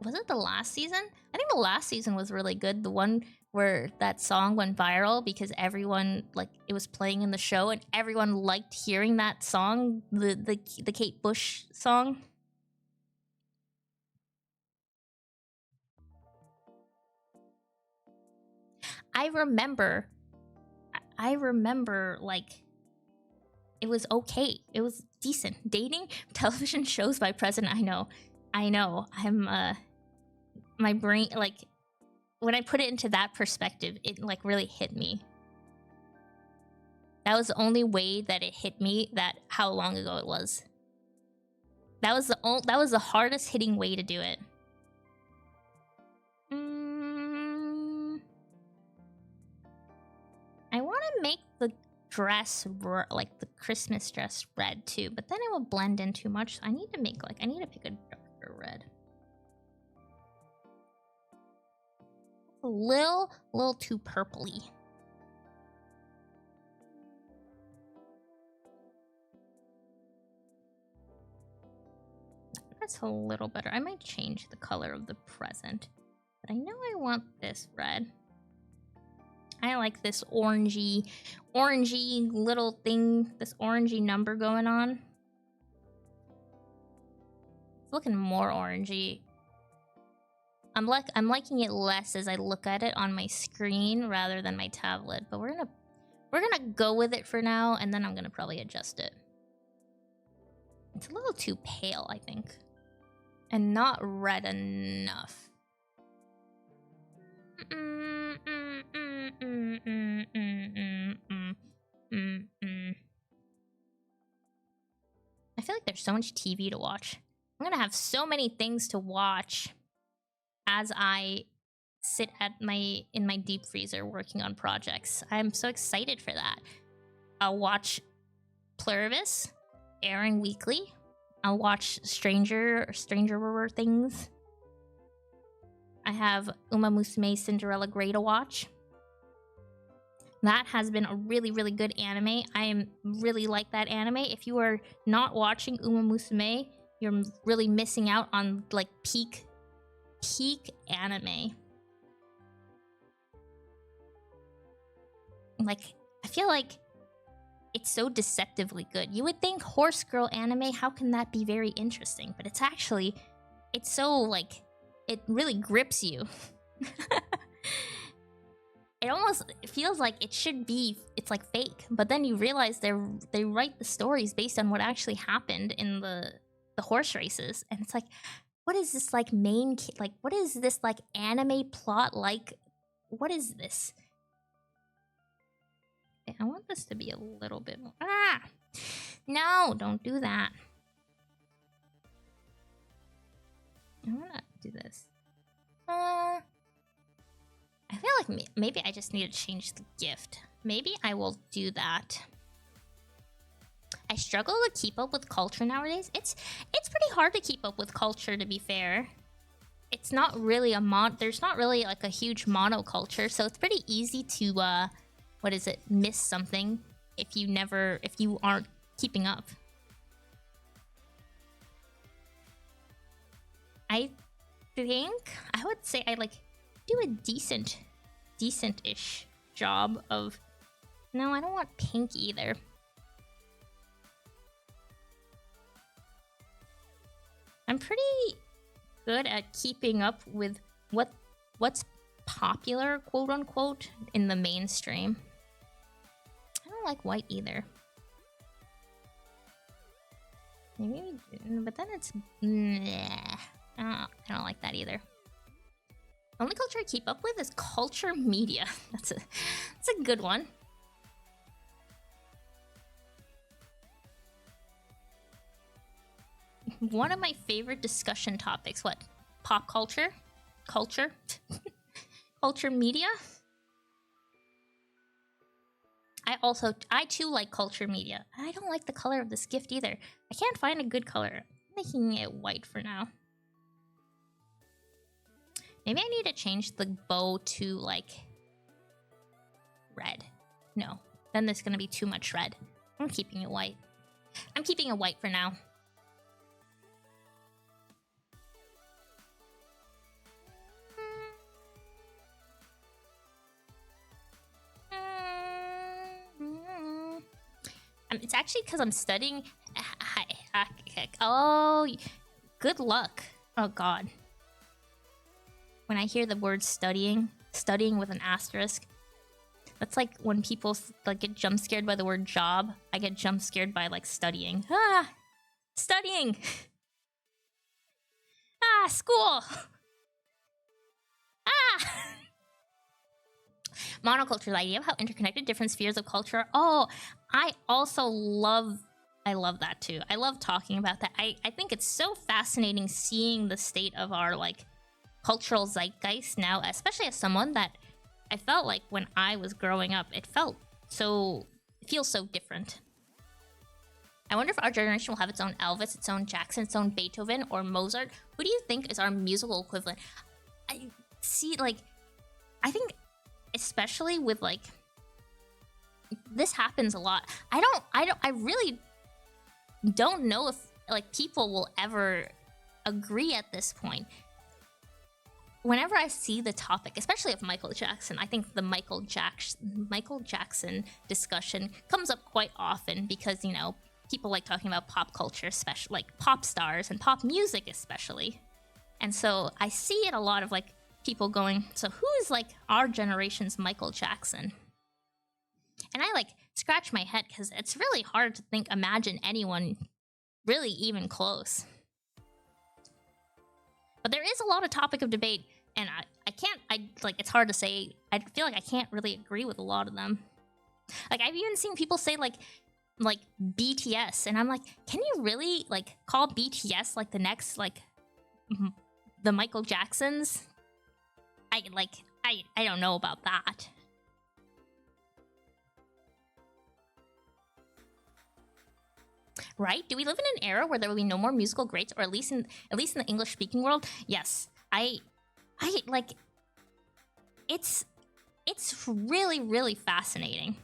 [SPEAKER 1] Was it the last season? I think the last season was really good. The one where that song went viral because everyone, like, it was playing in the show and everyone liked hearing that song, the Kate Bush song. I remember, like, it was okay. It was decent. Dating television shows by President, I know. I'm, my brain, like, when I put it into that perspective, it, like, really hit me. That was the only way that it hit me, that how long ago it was. That was the hardest hitting way to do it. I want to make the dress, like the Christmas dress red too, but then it will blend in too much. So I need to make like, I need to pick a darker red. A little too purpley. That's a little better. I might change the color of the present, but I know I want this red. I like this orangey little thing, this orangey number going on. It's looking more orangey. I'm liking it less as I look at it on my screen rather than my tablet, but we're gonna go with it for now, and then I'm gonna probably adjust it. It's a little too pale, I think, and not red enough. I feel like there's so much TV to watch. I'm gonna have so many things to watch as I sit at in my deep freezer working on projects. I'm so excited for that. I'll watch Pluribus airing weekly. I'll watch Stranger Things. I have Uma Musume Cinderella Grey to watch. That has been a really, really good anime. I am really like that anime. If you are not watching Uma Musume, you're really missing out on like peak anime. Like, I feel like it's so deceptively good. You would think horse girl anime, how can that be very interesting? But it's actually, it's so like, it really grips you. It almost feels like it should be, it's like fake, but then you realize they write the stories based on what actually happened in the horse races, and it's like, what is this like what is this like anime plot like? What is this? I want this to be a little bit more. Ah! No, don't do that. I wanna do this. I feel like maybe I just need to change the gift. Maybe I will do that. I struggle to keep up with culture nowadays. It's pretty hard to keep up with culture, to be fair. It's not really there's not really like a huge monoculture, so it's pretty easy to miss something if you aren't keeping up. I think I would say I like do a decent-ish job of... No, I don't want pink either. I'm pretty good at keeping up with what's popular, quote-unquote, in the mainstream. I don't like white either. Maybe, but then it's... I don't like that either. The only culture I keep up with is culture media. That's a good one. One of my favorite discussion topics, what? Pop culture? Culture? Culture media? I too like culture media. I don't like the color of this gift either. I can't find a good color. I'm making it white for now. Maybe I need to change the bow to, like, red. No, then there's gonna be too much red. I'm keeping it white. I'm keeping it white for now. It's actually because I'm studying... Oh, good luck. Oh, God. When I hear the word studying with an asterisk, that's like when people like get jump scared by the word job. I get jump scared by like studying. Ah, studying. Ah, school. Ah. Monoculture, the idea of how interconnected different spheres of culture are. Oh, I love that too. I love talking about that. I think it's so fascinating seeing the state of our like cultural zeitgeist now, especially as someone that I felt like when I was growing up, it felt It feels so different. I wonder if our generation will have its own Elvis, its own Jackson, its own Beethoven, or Mozart. Who do you think is our musical equivalent? I see, like, I think especially with, like, this happens a lot. I really don't know if, like, people will ever agree at this point. Whenever I see the topic, especially of Michael Jackson, I think the Michael Jackson discussion comes up quite often because, you know, people like talking about pop culture, especially like pop stars and pop music especially. And so I see it a lot of like people going, so who is like our generation's Michael Jackson? And I like scratch my head because it's really hard to imagine anyone really even close. But there is a lot of topic of debate, and it's hard to say. I feel like I can't really agree with a lot of them. Like, I've even seen people say, like BTS, and I'm like, can you really, like, call BTS, like, the next, like, the Michael Jacksons? I don't know about that. Right? Do we live in an era where there will be no more musical greats, or at least in the English-speaking world? Yes. I like. It's really, really fascinating.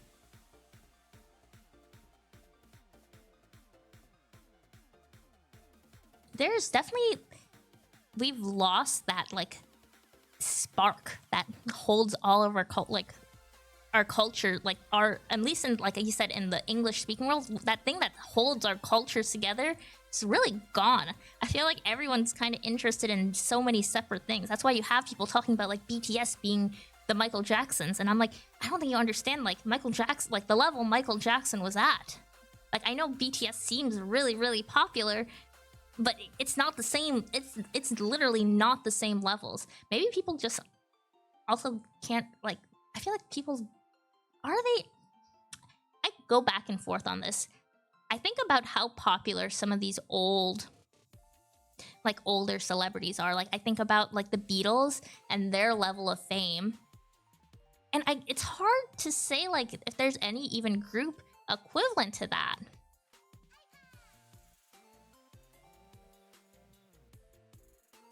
[SPEAKER 1] There's definitely, we've lost that like spark that holds all of our our culture, like our, at least in, like you said, in the English speaking world, that thing that holds our cultures together is really gone. I feel like everyone's kind of interested in so many separate things. That's why you have people talking about like BTS being the Michael Jacksons, and I'm like, I don't think you understand like Michael Jackson, like the level Michael Jackson was at. Like, I know BTS seems really, really popular, but it's not the same. It's literally not the same levels. Maybe people just also can't, like, I feel like people, I go back and forth on this. I think about how popular some of these older celebrities are. Like, I think about like the Beatles and their level of fame. And it's hard to say like if there's any even group equivalent to that.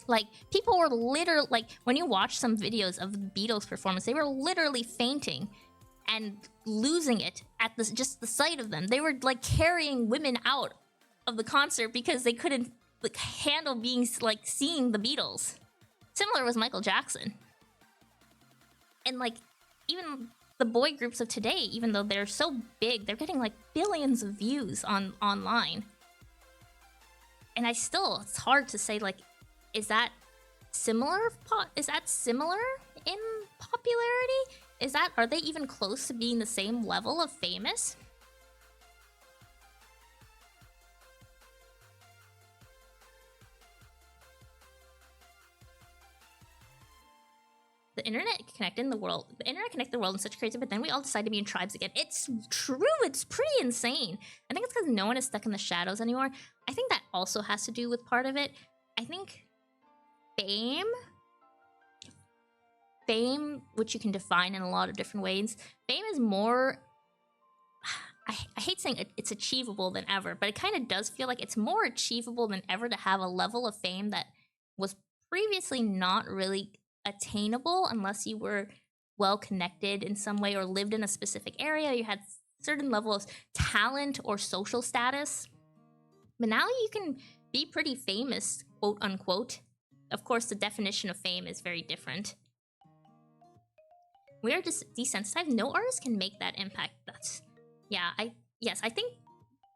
[SPEAKER 1] Like, people were literally, like, when you watch some videos of the Beatles performance, they were literally fainting and losing it at just the sight of them. They were like carrying women out of the concert because they couldn't like handle being like seeing the Beatles. Similar was Michael Jackson. And like, even the boy groups of today, even though they're so big, they're getting like billions of views online. And it's hard to say like, is that similar? Is that similar in popularity? Are they even close to being the same level of famous? The internet connected the world in such crazy, but then we all decide to be in tribes again. It's true, it's pretty insane. I think it's because no one is stuck in the shadows anymore. I think that also has to do with part of it. I think fame, which you can define in a lot of different ways. Fame is more, I hate saying it's achievable than ever, but it kind of does feel like it's more achievable than ever to have a level of fame that was previously not really attainable unless you were well connected in some way or lived in a specific area. You had certain level of talent or social status. But now you can be pretty famous, quote unquote. Of course, the definition of fame is very different. We are just desensitized. No artist can make that impact. I think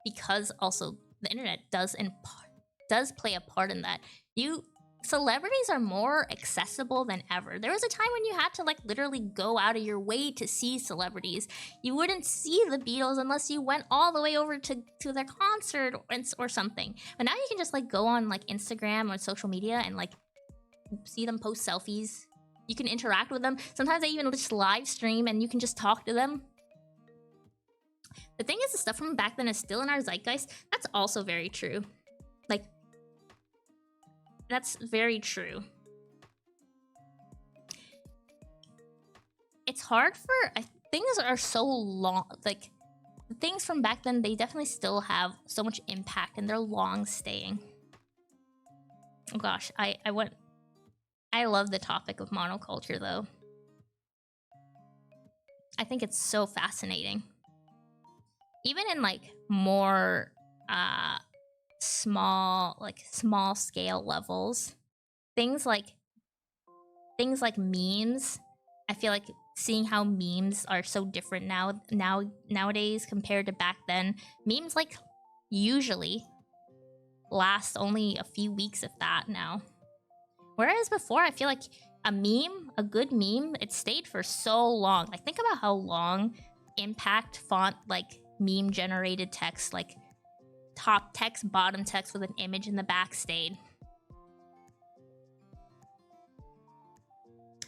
[SPEAKER 1] because also the internet does play a part in that. Celebrities are more accessible than ever. There was a time when you had to like literally go out of your way to see celebrities. You wouldn't see the Beatles unless you went all the way over to their concert or something. But now you can just like go on like Instagram or social media and like see them post selfies. You can interact with them. Sometimes they even just live stream and you can just talk to them. The thing is, the stuff from back then is still in our zeitgeist. That's also very true. Like, that's very true. It's hard for, things are so long, like, things from back then, they definitely still have so much impact and they're long staying. Oh gosh, I love the topic of monoculture though. I think it's so fascinating. Even in like more small scale levels, things like memes, I feel like seeing how memes are so different nowadays compared to back then. Memes like usually last only a few weeks if that now. Whereas before, I feel like a good meme, it stayed for so long. Like think about how long impact font like meme generated text, like top text, bottom text with an image in the back stayed.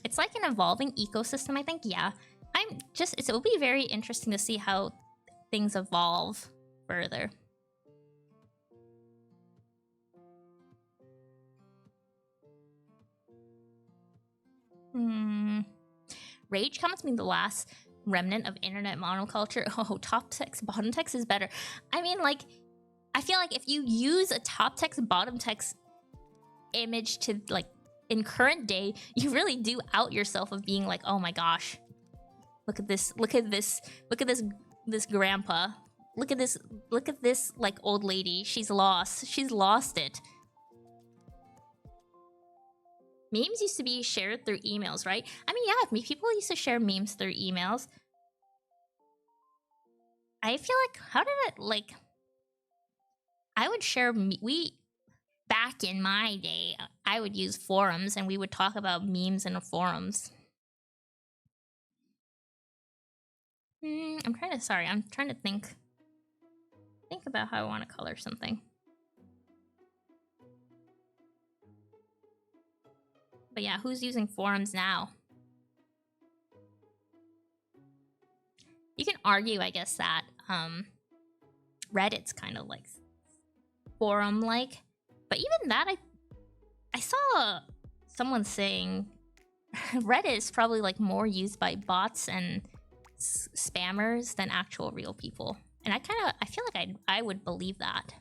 [SPEAKER 1] It's like an evolving ecosystem, I think. Yeah, it will be very interesting to see how things evolve further. Rage comments being the last remnant of internet monoculture. Oh, top text, bottom text is better. I mean, like, I feel like if you use a top text, bottom text image to, like, in current day, you really do out yourself of being like, oh my gosh, look at this grandpa. Look at this, like, old lady. She's lost it. Memes used to be shared through emails, right? I mean, yeah, people used to share memes through emails. I feel like, how did it, like... I would share... Back in my day, I would use forums, and we would talk about memes in the forums. I'm trying to think about how I want to color something. But yeah, who's using forums now? You can argue, I guess, that Reddit's kind of like forum-like. But even that, I saw someone saying Reddit is probably like more used by bots and spammers than actual real people. And I feel like I would believe that.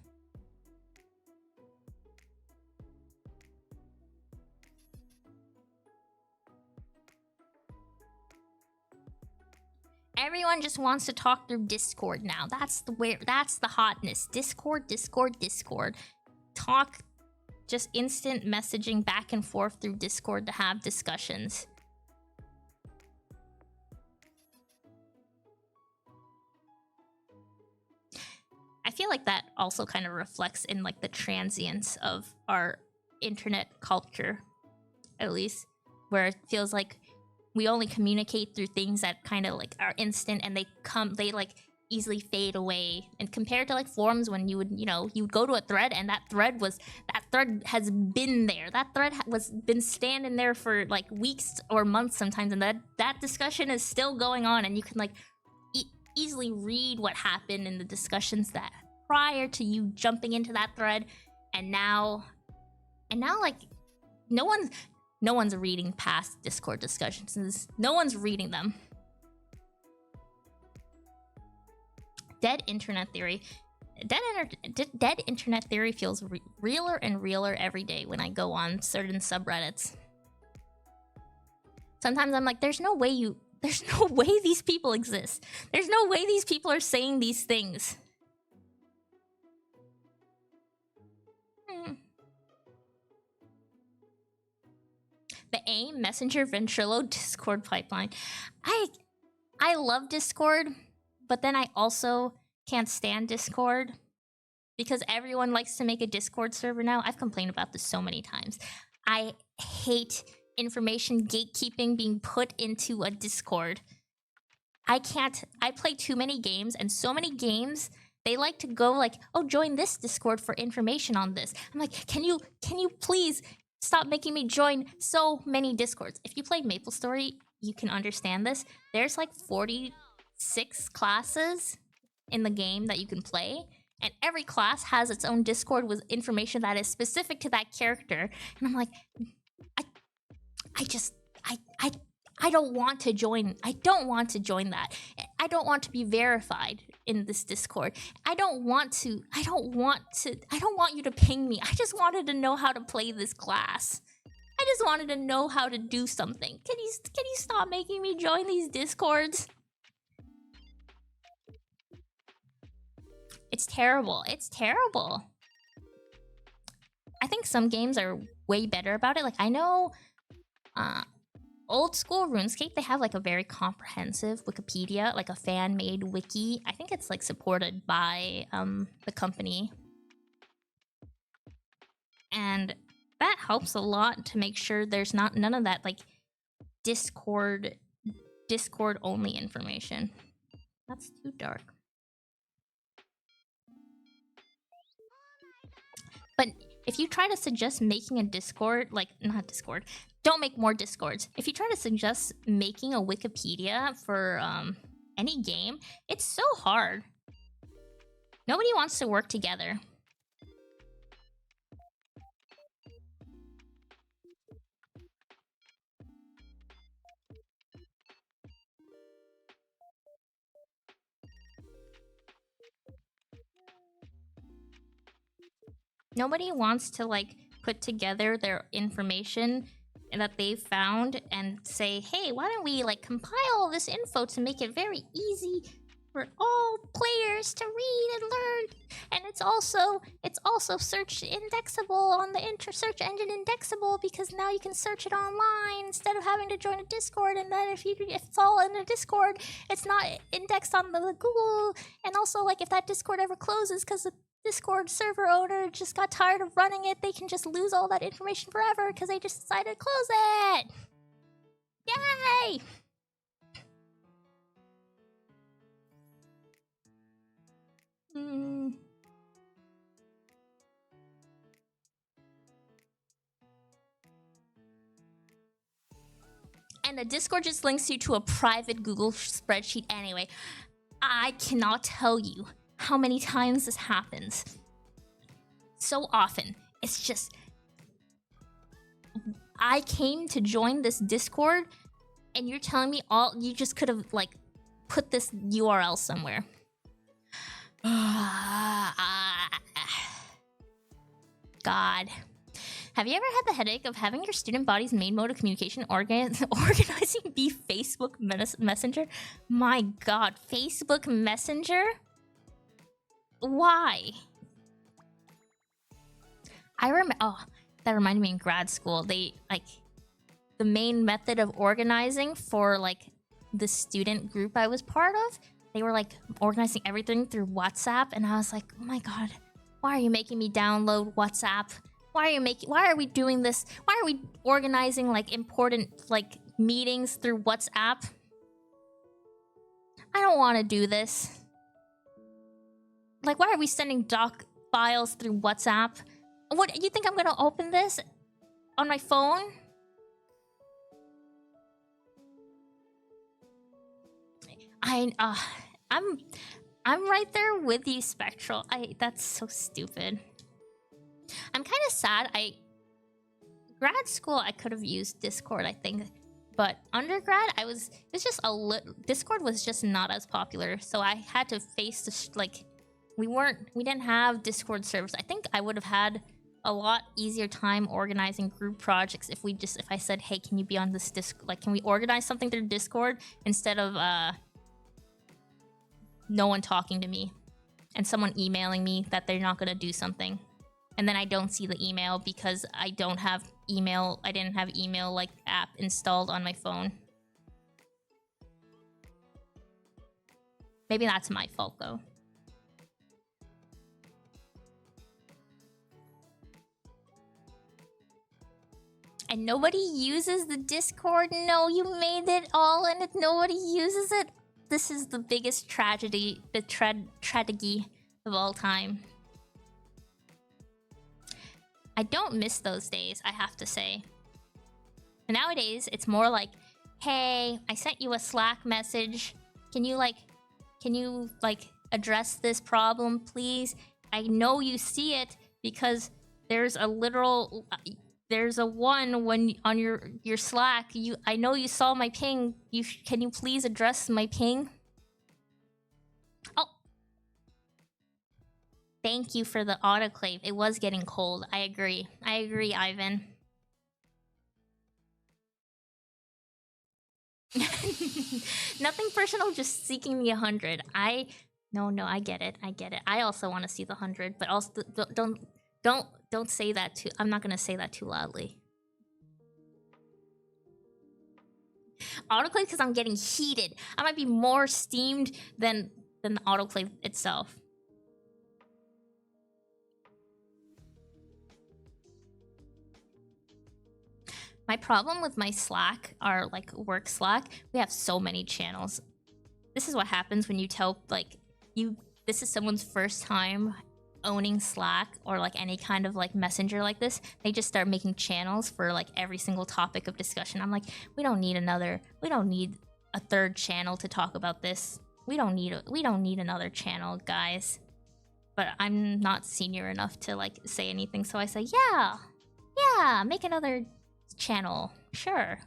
[SPEAKER 1] Everyone just wants to talk through Discord now. That's the hotness. Discord. Talk, just instant messaging back and forth through Discord to have discussions. I feel like that also kind of reflects in like the transience of our internet culture, at least, where it feels like we only communicate through things that kind of like are instant and they like easily fade away. And compared to like forums, when you would go to a thread and that thread has been there. That thread was been standing there for like weeks or months sometimes, and that discussion is still going on, and you can like easily read what happened in the discussions that prior to you jumping into that thread. And now like no one's reading past Discord discussions. No one's reading them. Dead internet theory. Dead internet theory feels realer and realer every day when I go on certain subreddits. Sometimes I'm like, there's no way these people exist. There's no way these people are saying these things. The AIM, Messenger, Ventrilo, Discord pipeline. I love Discord, but then I also can't stand Discord because everyone likes to make a Discord server now. I've complained about this so many times. I hate information gatekeeping being put into a Discord. I play too many games, and so many games, they like to go like, oh, join this Discord for information on this. I'm like, can you please stop making me join so many Discords? If you play MapleStory, you can understand this. There's like 46 classes in the game that you can play, and every class has its own Discord with information that is specific to that character. And I'm like, I don't want to join. I don't want to join that. I don't want to be verified. in this Discord. I don't want you to ping me. I just wanted to know how to play this class. I just wanted to know how to do something. Can you stop making me join these Discords? It's terrible. It's terrible. I think some games are way better about it. Like, I know old school RuneScape, they have like a very comprehensive Wikipedia, like a fan-made wiki. I think it's like supported by the company. And that helps a lot to make sure there's none of that like Discord only information. That's too dark. But if you try to suggest making a Discord, like, not Discord, don't make more Discords. If you try to suggest making a Wikipedia for any game, it's so hard. Nobody wants to work together. Nobody wants to like put together their information that they found and say, hey, why don't we like compile all this info to make it very easy for all players to read and learn. And it's also search indexable on the search engine indexable, because now you can search it online instead of having to join a Discord. And then if it's all in a Discord, it's not indexed on the Google. And also, like, if that Discord ever closes because the Discord server owner just got tired of running it, they can just lose all that information forever because they just decided to close it. Yay! And the Discord just links you to a private Google spreadsheet anyway. I cannot tell you how many times this happens. So often. It's just... I came to join this Discord, and you're telling me you just could have, like, put this URL somewhere. God. Have you ever had the headache of having your student body's main mode of communication organizing be Facebook Messenger? My God, Facebook Messenger? Why? I remember. Oh, that reminded me in grad school. They like the main method of organizing for like the student group I was part of. They were like organizing everything through WhatsApp, and I was like, oh my God, why are you making me download WhatsApp? Why are we doing this? Why are we organizing like important like meetings through WhatsApp? I don't want to do this. Like, why are we sending doc files through WhatsApp? What, you think I'm gonna open this on my phone? I'm right there with you, Spectral. That's so stupid. I'm kind of sad. Grad school, I could have used Discord, I think, but undergrad, Discord was just not as popular, so I had to face the we didn't have Discord servers. I think I would have had a lot easier time organizing group projects if I said, hey, can you be on this Discord? Like, can we organize something through Discord instead of no one talking to me and someone emailing me that they're not gonna do something. And then I don't see the email because I didn't have email like app installed on my phone. Maybe that's my fault though. And nobody uses the Discord? No, you made it all and nobody uses it? This is the biggest tragedy, tragedy of all time. I don't miss those days, I have to say. Nowadays, it's more like, hey, I sent you a Slack message. Can you address this problem, please? I know you see it because there's a literal... There's a 1 when on your Slack. I know you saw my ping. Can you please address my ping? Oh, Thank you for the autoclave. It was getting cold. I agree. I agree, Ivan. Nothing personal, just seeking the 100. No, I get it. I get it. I also want to see the 100, but also don't say that too. I'm not gonna say that too loudly. Autoclave because I'm getting heated. I might be more steamed than the autoclave itself. My problem with my Slack, our like work Slack, we have so many channels. This is what happens when you tell like this is someone's first time owning Slack or like any kind of like messenger like this. They just start making channels for like every single topic of discussion. I'm like, we don't need a third channel to talk about this. We don't need another channel, guys. But I'm not senior enough to like say anything, so I say, yeah, make another channel. Sure.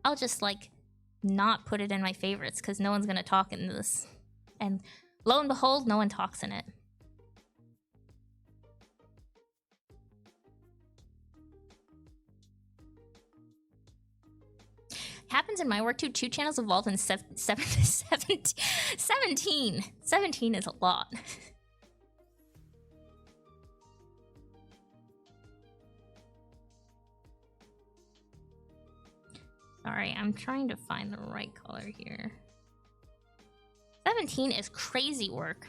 [SPEAKER 1] I'll just like not put it in my favorites because no one's gonna talk in this. And lo and behold, no one talks in it. Happens in my work too. 2 channels evolved in 17. 17 is a lot. Sorry, I'm trying to find the right color here. 17 is crazy work.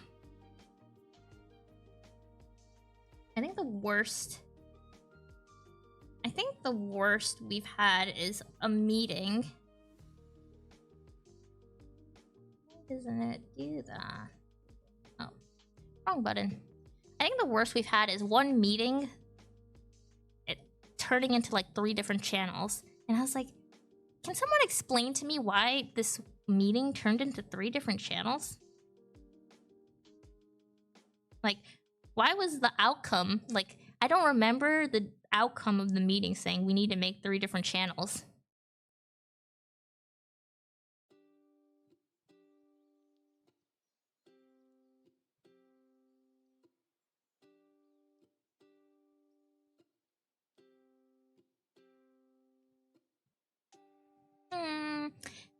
[SPEAKER 1] I think the worst we've had is a meeting. Why doesn't it do that? Oh, wrong button. I think the worst we've had is one meeting, it turning into like 3 different channels. And I was like, can someone explain to me why this meeting turned into 3 different channels? Like, why was the outcome, like, I don't remember the outcome of the meeting saying we need to make 3 different channels.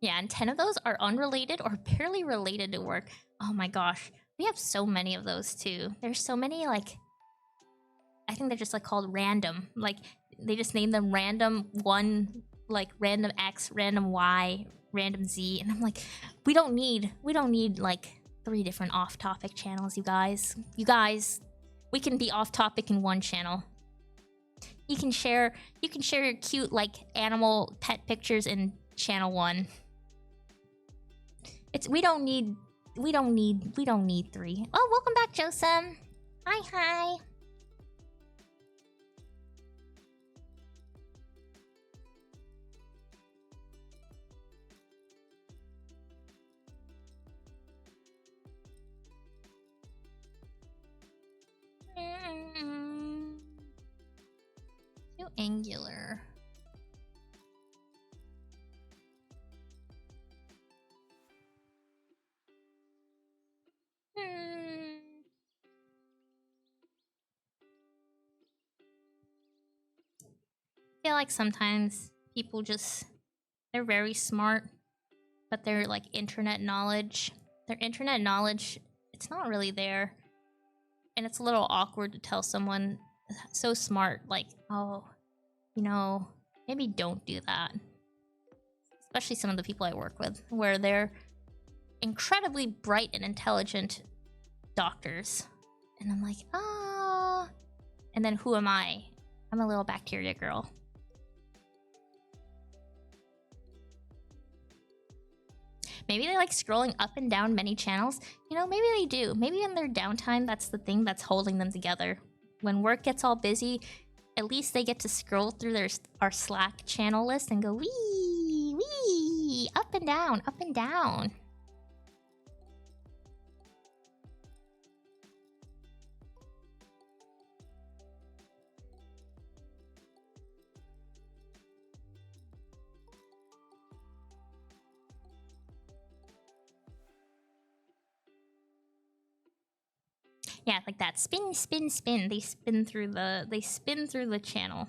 [SPEAKER 1] Yeah, and 10 of those are unrelated or barely related to work. Oh my gosh, we have so many of those too. There's so many, like, I think they're just like called random. Like, they just name them random 1, like random X, random Y, random Z, and I'm like, we don't need like 3 different off-topic channels, you guys. You guys, we can be off-topic in 1 channel. You can share your cute like animal pet pictures in channel 1. We don't need 3. Oh, welcome back, Josem. Hi. Too angular. I feel like sometimes people they're very smart, but their like internet knowledge, it's not really there. And it's a little awkward to tell someone so smart, like, oh, you know, maybe don't do that. Especially some of the people I work with, where they're incredibly bright and intelligent doctors. And I'm like, ah. And then who am I? I'm a little bacteria girl. Maybe they like scrolling up and down many channels. You know, maybe they do. Maybe in their downtime, that's the thing that's holding them together. When work gets all busy, at least they get to scroll through our Slack channel list and go, wee, up and down, up and down. Yeah, like that. Spin, spin, spin. They spin through the channel.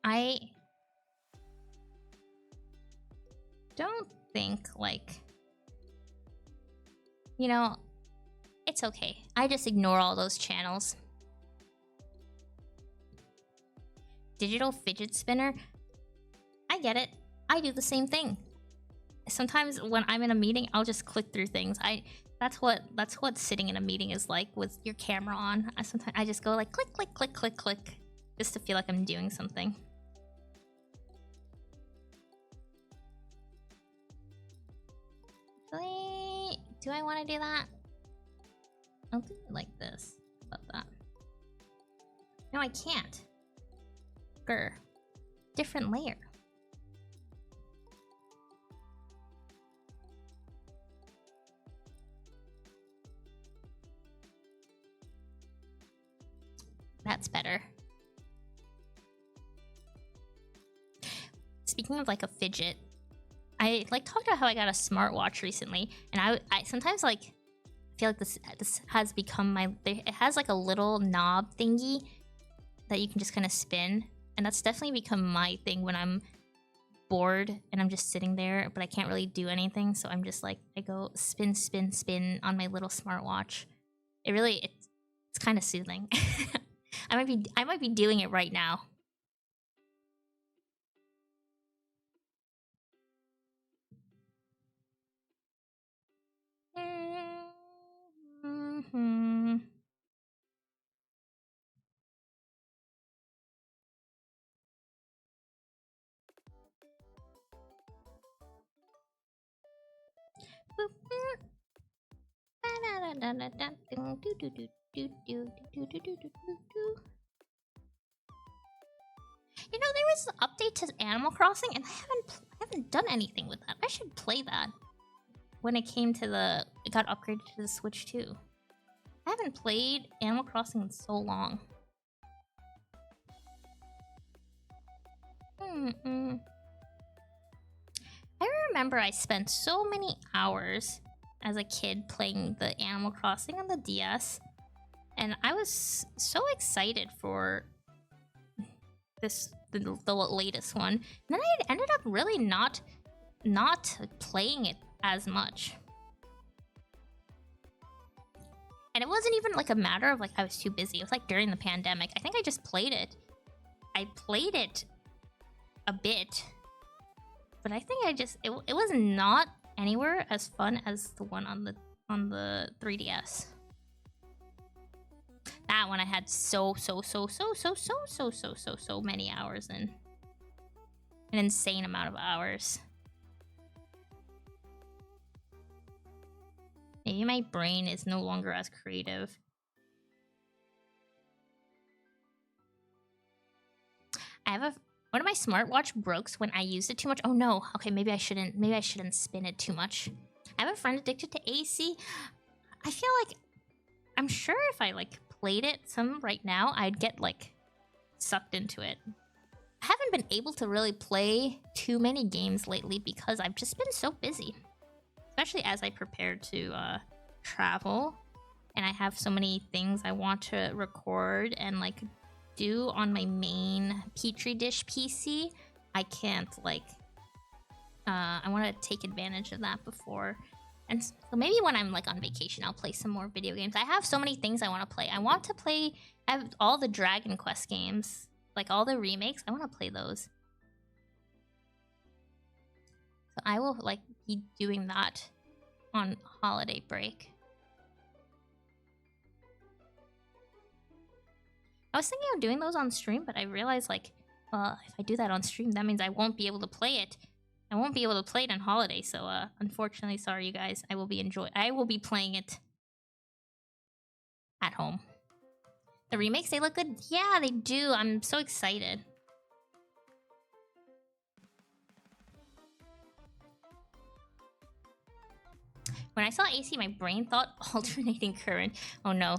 [SPEAKER 1] I don't think, like, you know, it's okay. I just ignore all those channels. Digital fidget spinner? I get it. I do the same thing. Sometimes when I'm in a meeting, I'll just click through things. That's what sitting in a meeting is like with your camera on. Sometimes I just go like click, click, click, click, click, just to feel like I'm doing something. Do I want to do that? I'll do it like this. About that. No, I can't. Grr. Different layer. That's better. Speaking of like a fidget, I like talked about how I got a smartwatch recently, and I sometimes like feel like this has become my. It has like a little knob thingy that you can just kind of spin, and that's definitely become my thing when I'm bored and I'm just sitting there, but I can't really do anything. So I'm just like I go spin, spin, spin on my little smartwatch. It's kind of soothing. I might be doing it right now. Mm-hmm. You know, there was an update to Animal Crossing, and I haven't done anything with that. I should play that when it got upgraded to the Switch too. I haven't played Animal Crossing in so long. I remember I spent so many hours as a kid playing the Animal Crossing on the DS, and I was so excited for the latest one. And then I ended up really not playing it as much. And it wasn't even like a matter of like I was too busy. It was like during the pandemic. I think I just played it. I played it a bit, but I think it was not anywhere as fun as the one on the 3DS. That one I had so many hours in. An insane amount of hours. Maybe my brain is no longer as creative. One of my smartwatch broke when I used it too much. Oh no. Okay, maybe I shouldn't spin it too much. I have a friend addicted to AC. I feel like I'm sure if I like played it some right now, I'd get like sucked into it. I haven't been able to really play too many games lately because I've just been so busy. Especially as I prepare to travel, and I have so many things I want to record and like do on my main Petri dish PC. I can't like I want to take advantage of that before. And so maybe when I'm like on vacation, I'll play some more video games. I have so many things I want to play. I have all the Dragon Quest games, like all the remakes. I want to play those. So I will like be doing that on holiday break. I was thinking of doing those on stream, but I realized like, if I do that on stream, that means I won't be able to play it. I won't be able to play it on holiday, so unfortunately, sorry you guys. I will be playing it at home. The remakes, they look good. Yeah, they do. I'm so excited. When I saw AC, my brain thought alternating current. Oh no.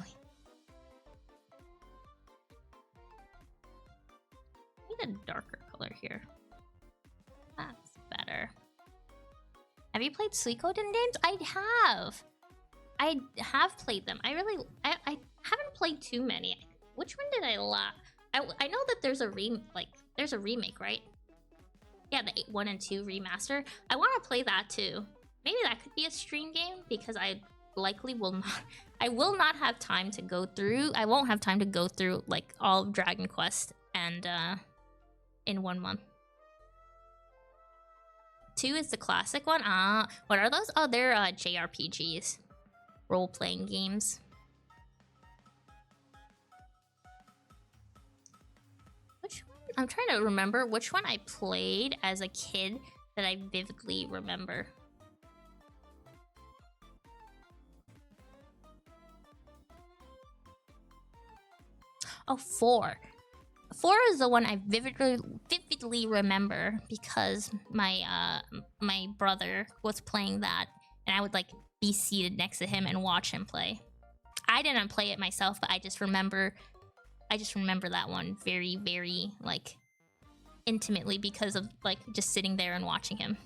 [SPEAKER 1] I need a darker color here. That's better. Have you played Suikoden games? I have. I have played them. I haven't played too many. Which one did I I know that there's a remake, right? Yeah, the 1 and 2 remaster. I want to play that too. Maybe that could be a stream game because I likely will not. I will not have time to go through. I won't have time to go through like all of Dragon Quest and in 1 month. 2 is the classic one. What are those? Oh, they're JRPGs, role-playing games. Which one? I'm trying to remember which one I played as a kid that I vividly remember. Oh, 4. 4 is the one I vividly remember because my my brother was playing that, and I would like be seated next to him and watch him play. I didn't play it myself, but I just remember that one very, very like intimately because of like just sitting there and watching him.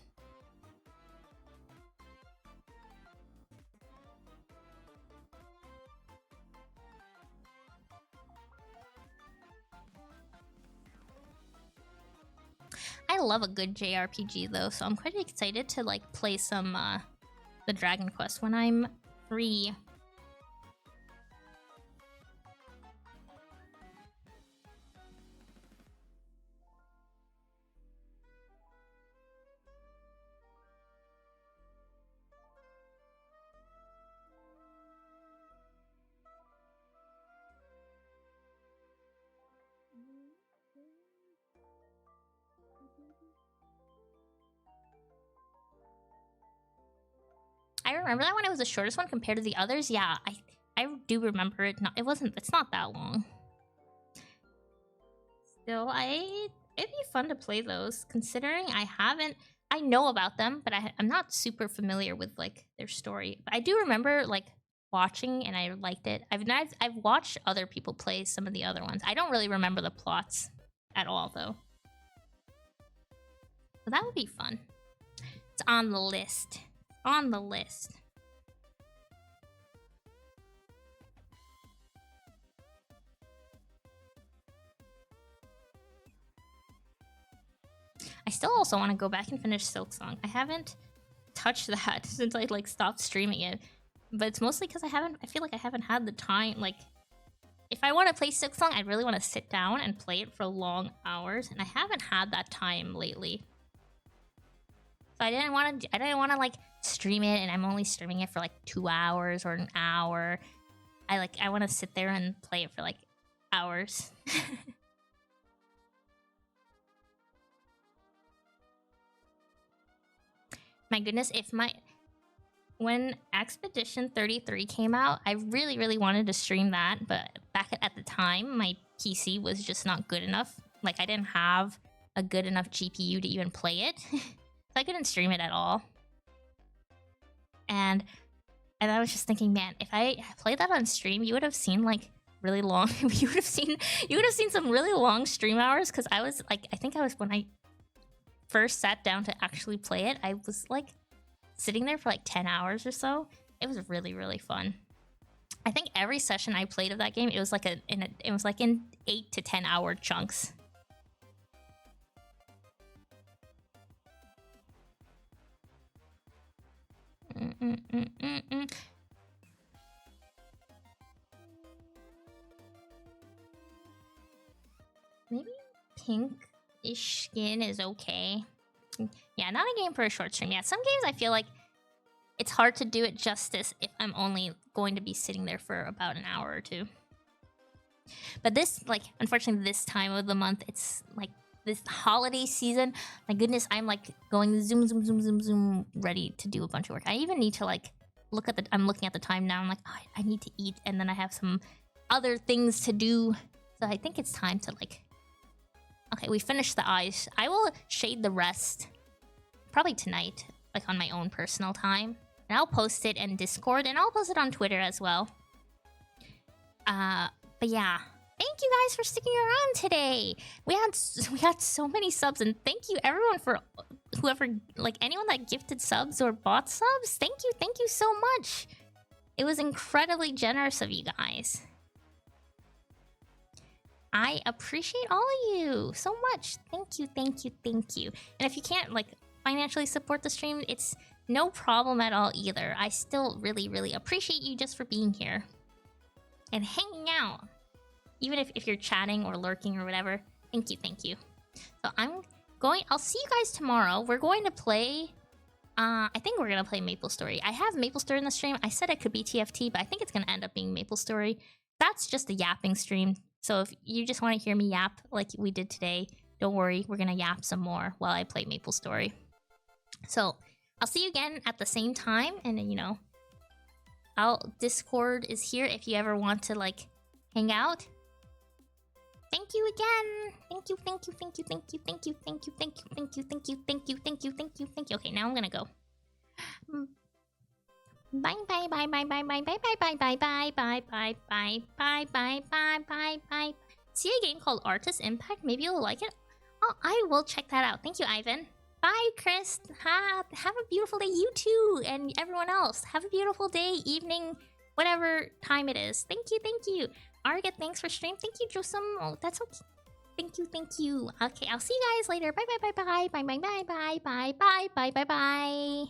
[SPEAKER 1] I love a good JRPG though, so I'm quite excited to like play some the Dragon Quest when I'm free. I remember that one. It was the shortest one compared to the others. Yeah, I do remember it. It's not that long. Still, it'd be fun to play those. Considering I know about them, but I'm not super familiar with like their story. But I do remember like watching, and I liked it. I've watched other people play some of the other ones. I don't really remember the plots at all though. So that would be fun. It's on the list. On the list. I still also want to go back and finish Silksong. I haven't touched that since I like stopped streaming it, but it's mostly because I feel like I haven't had the time. Like, if I want to play Silksong, I really want to sit down and play it for long hours, and I haven't had that time lately. So I didn't want to like stream it, and I'm only streaming it for like 2 hours or an hour. I want to sit there and play it for like hours. My goodness, when Expedition 33 came out, I really, really wanted to stream that, but back at the time, my PC was just not good enough. Like, I didn't have a good enough GPU to even play it, so I couldn't stream it at all. And I was just thinking, man, if I played that on stream, you would have seen like really long. you would have seen some really long stream hours, because I think I was when I first sat down to actually play it, I was like sitting there for like 10 hours or so. It was really, really fun. I think every session I played of that game, it was like in 8 to 10 hour chunks. Maybe pink-ish skin is okay. Yeah, not a game for a short stream. Yeah, some games I feel like it's hard to do it justice if I'm only going to be sitting there for about an hour or two. But this, like, unfortunately, this time of the month, it's like this holiday season. My goodness, I'm like going zoom, zoom, zoom, zoom, zoom, ready to do a bunch of work. I even need to like I'm looking at the time now. I'm like, oh, I need to eat, and then I have some other things to do. So I think it's time to like... Okay, we finished the eyes. I will shade the rest probably tonight, like on my own personal time. And I'll post it in Discord, and I'll post it on Twitter as well. But yeah, thank you guys for sticking around today. We had so many subs, and thank you everyone for whoever, like anyone that gifted subs or bought subs. Thank you so much. It was incredibly generous of you guys. I appreciate all of you so much. Thank you. And if you can't like financially support the stream, it's no problem at all either. I still really appreciate you just for being here and hanging out. Even if you're chatting or lurking or whatever. Thank you. So I'll see you guys tomorrow. We're going to play... I think we're gonna play MapleStory. I have MapleStory in the stream. I said it could be TFT, but I think it's gonna end up being MapleStory. That's just a yapping stream. So if you just want to hear me yap like we did today, don't worry. We're gonna yap some more while I play MapleStory. So I'll see you again at the same time. And you know, Discord is here if you ever want to like hang out. Thank you again. Thank you. Okay, now I'm gonna go. Bye. See a game called Artist Impact? Maybe you'll like it. Oh, I will check that out. Thank you, Ivan. Bye, Chris. Have a beautiful day, you too, and everyone else. Have a beautiful day, evening, whatever time it is. Thank you. Arga, thanks for stream. Thank you, Josum. Oh, that's okay. Thank you. Okay, I'll see you guys later. Bye.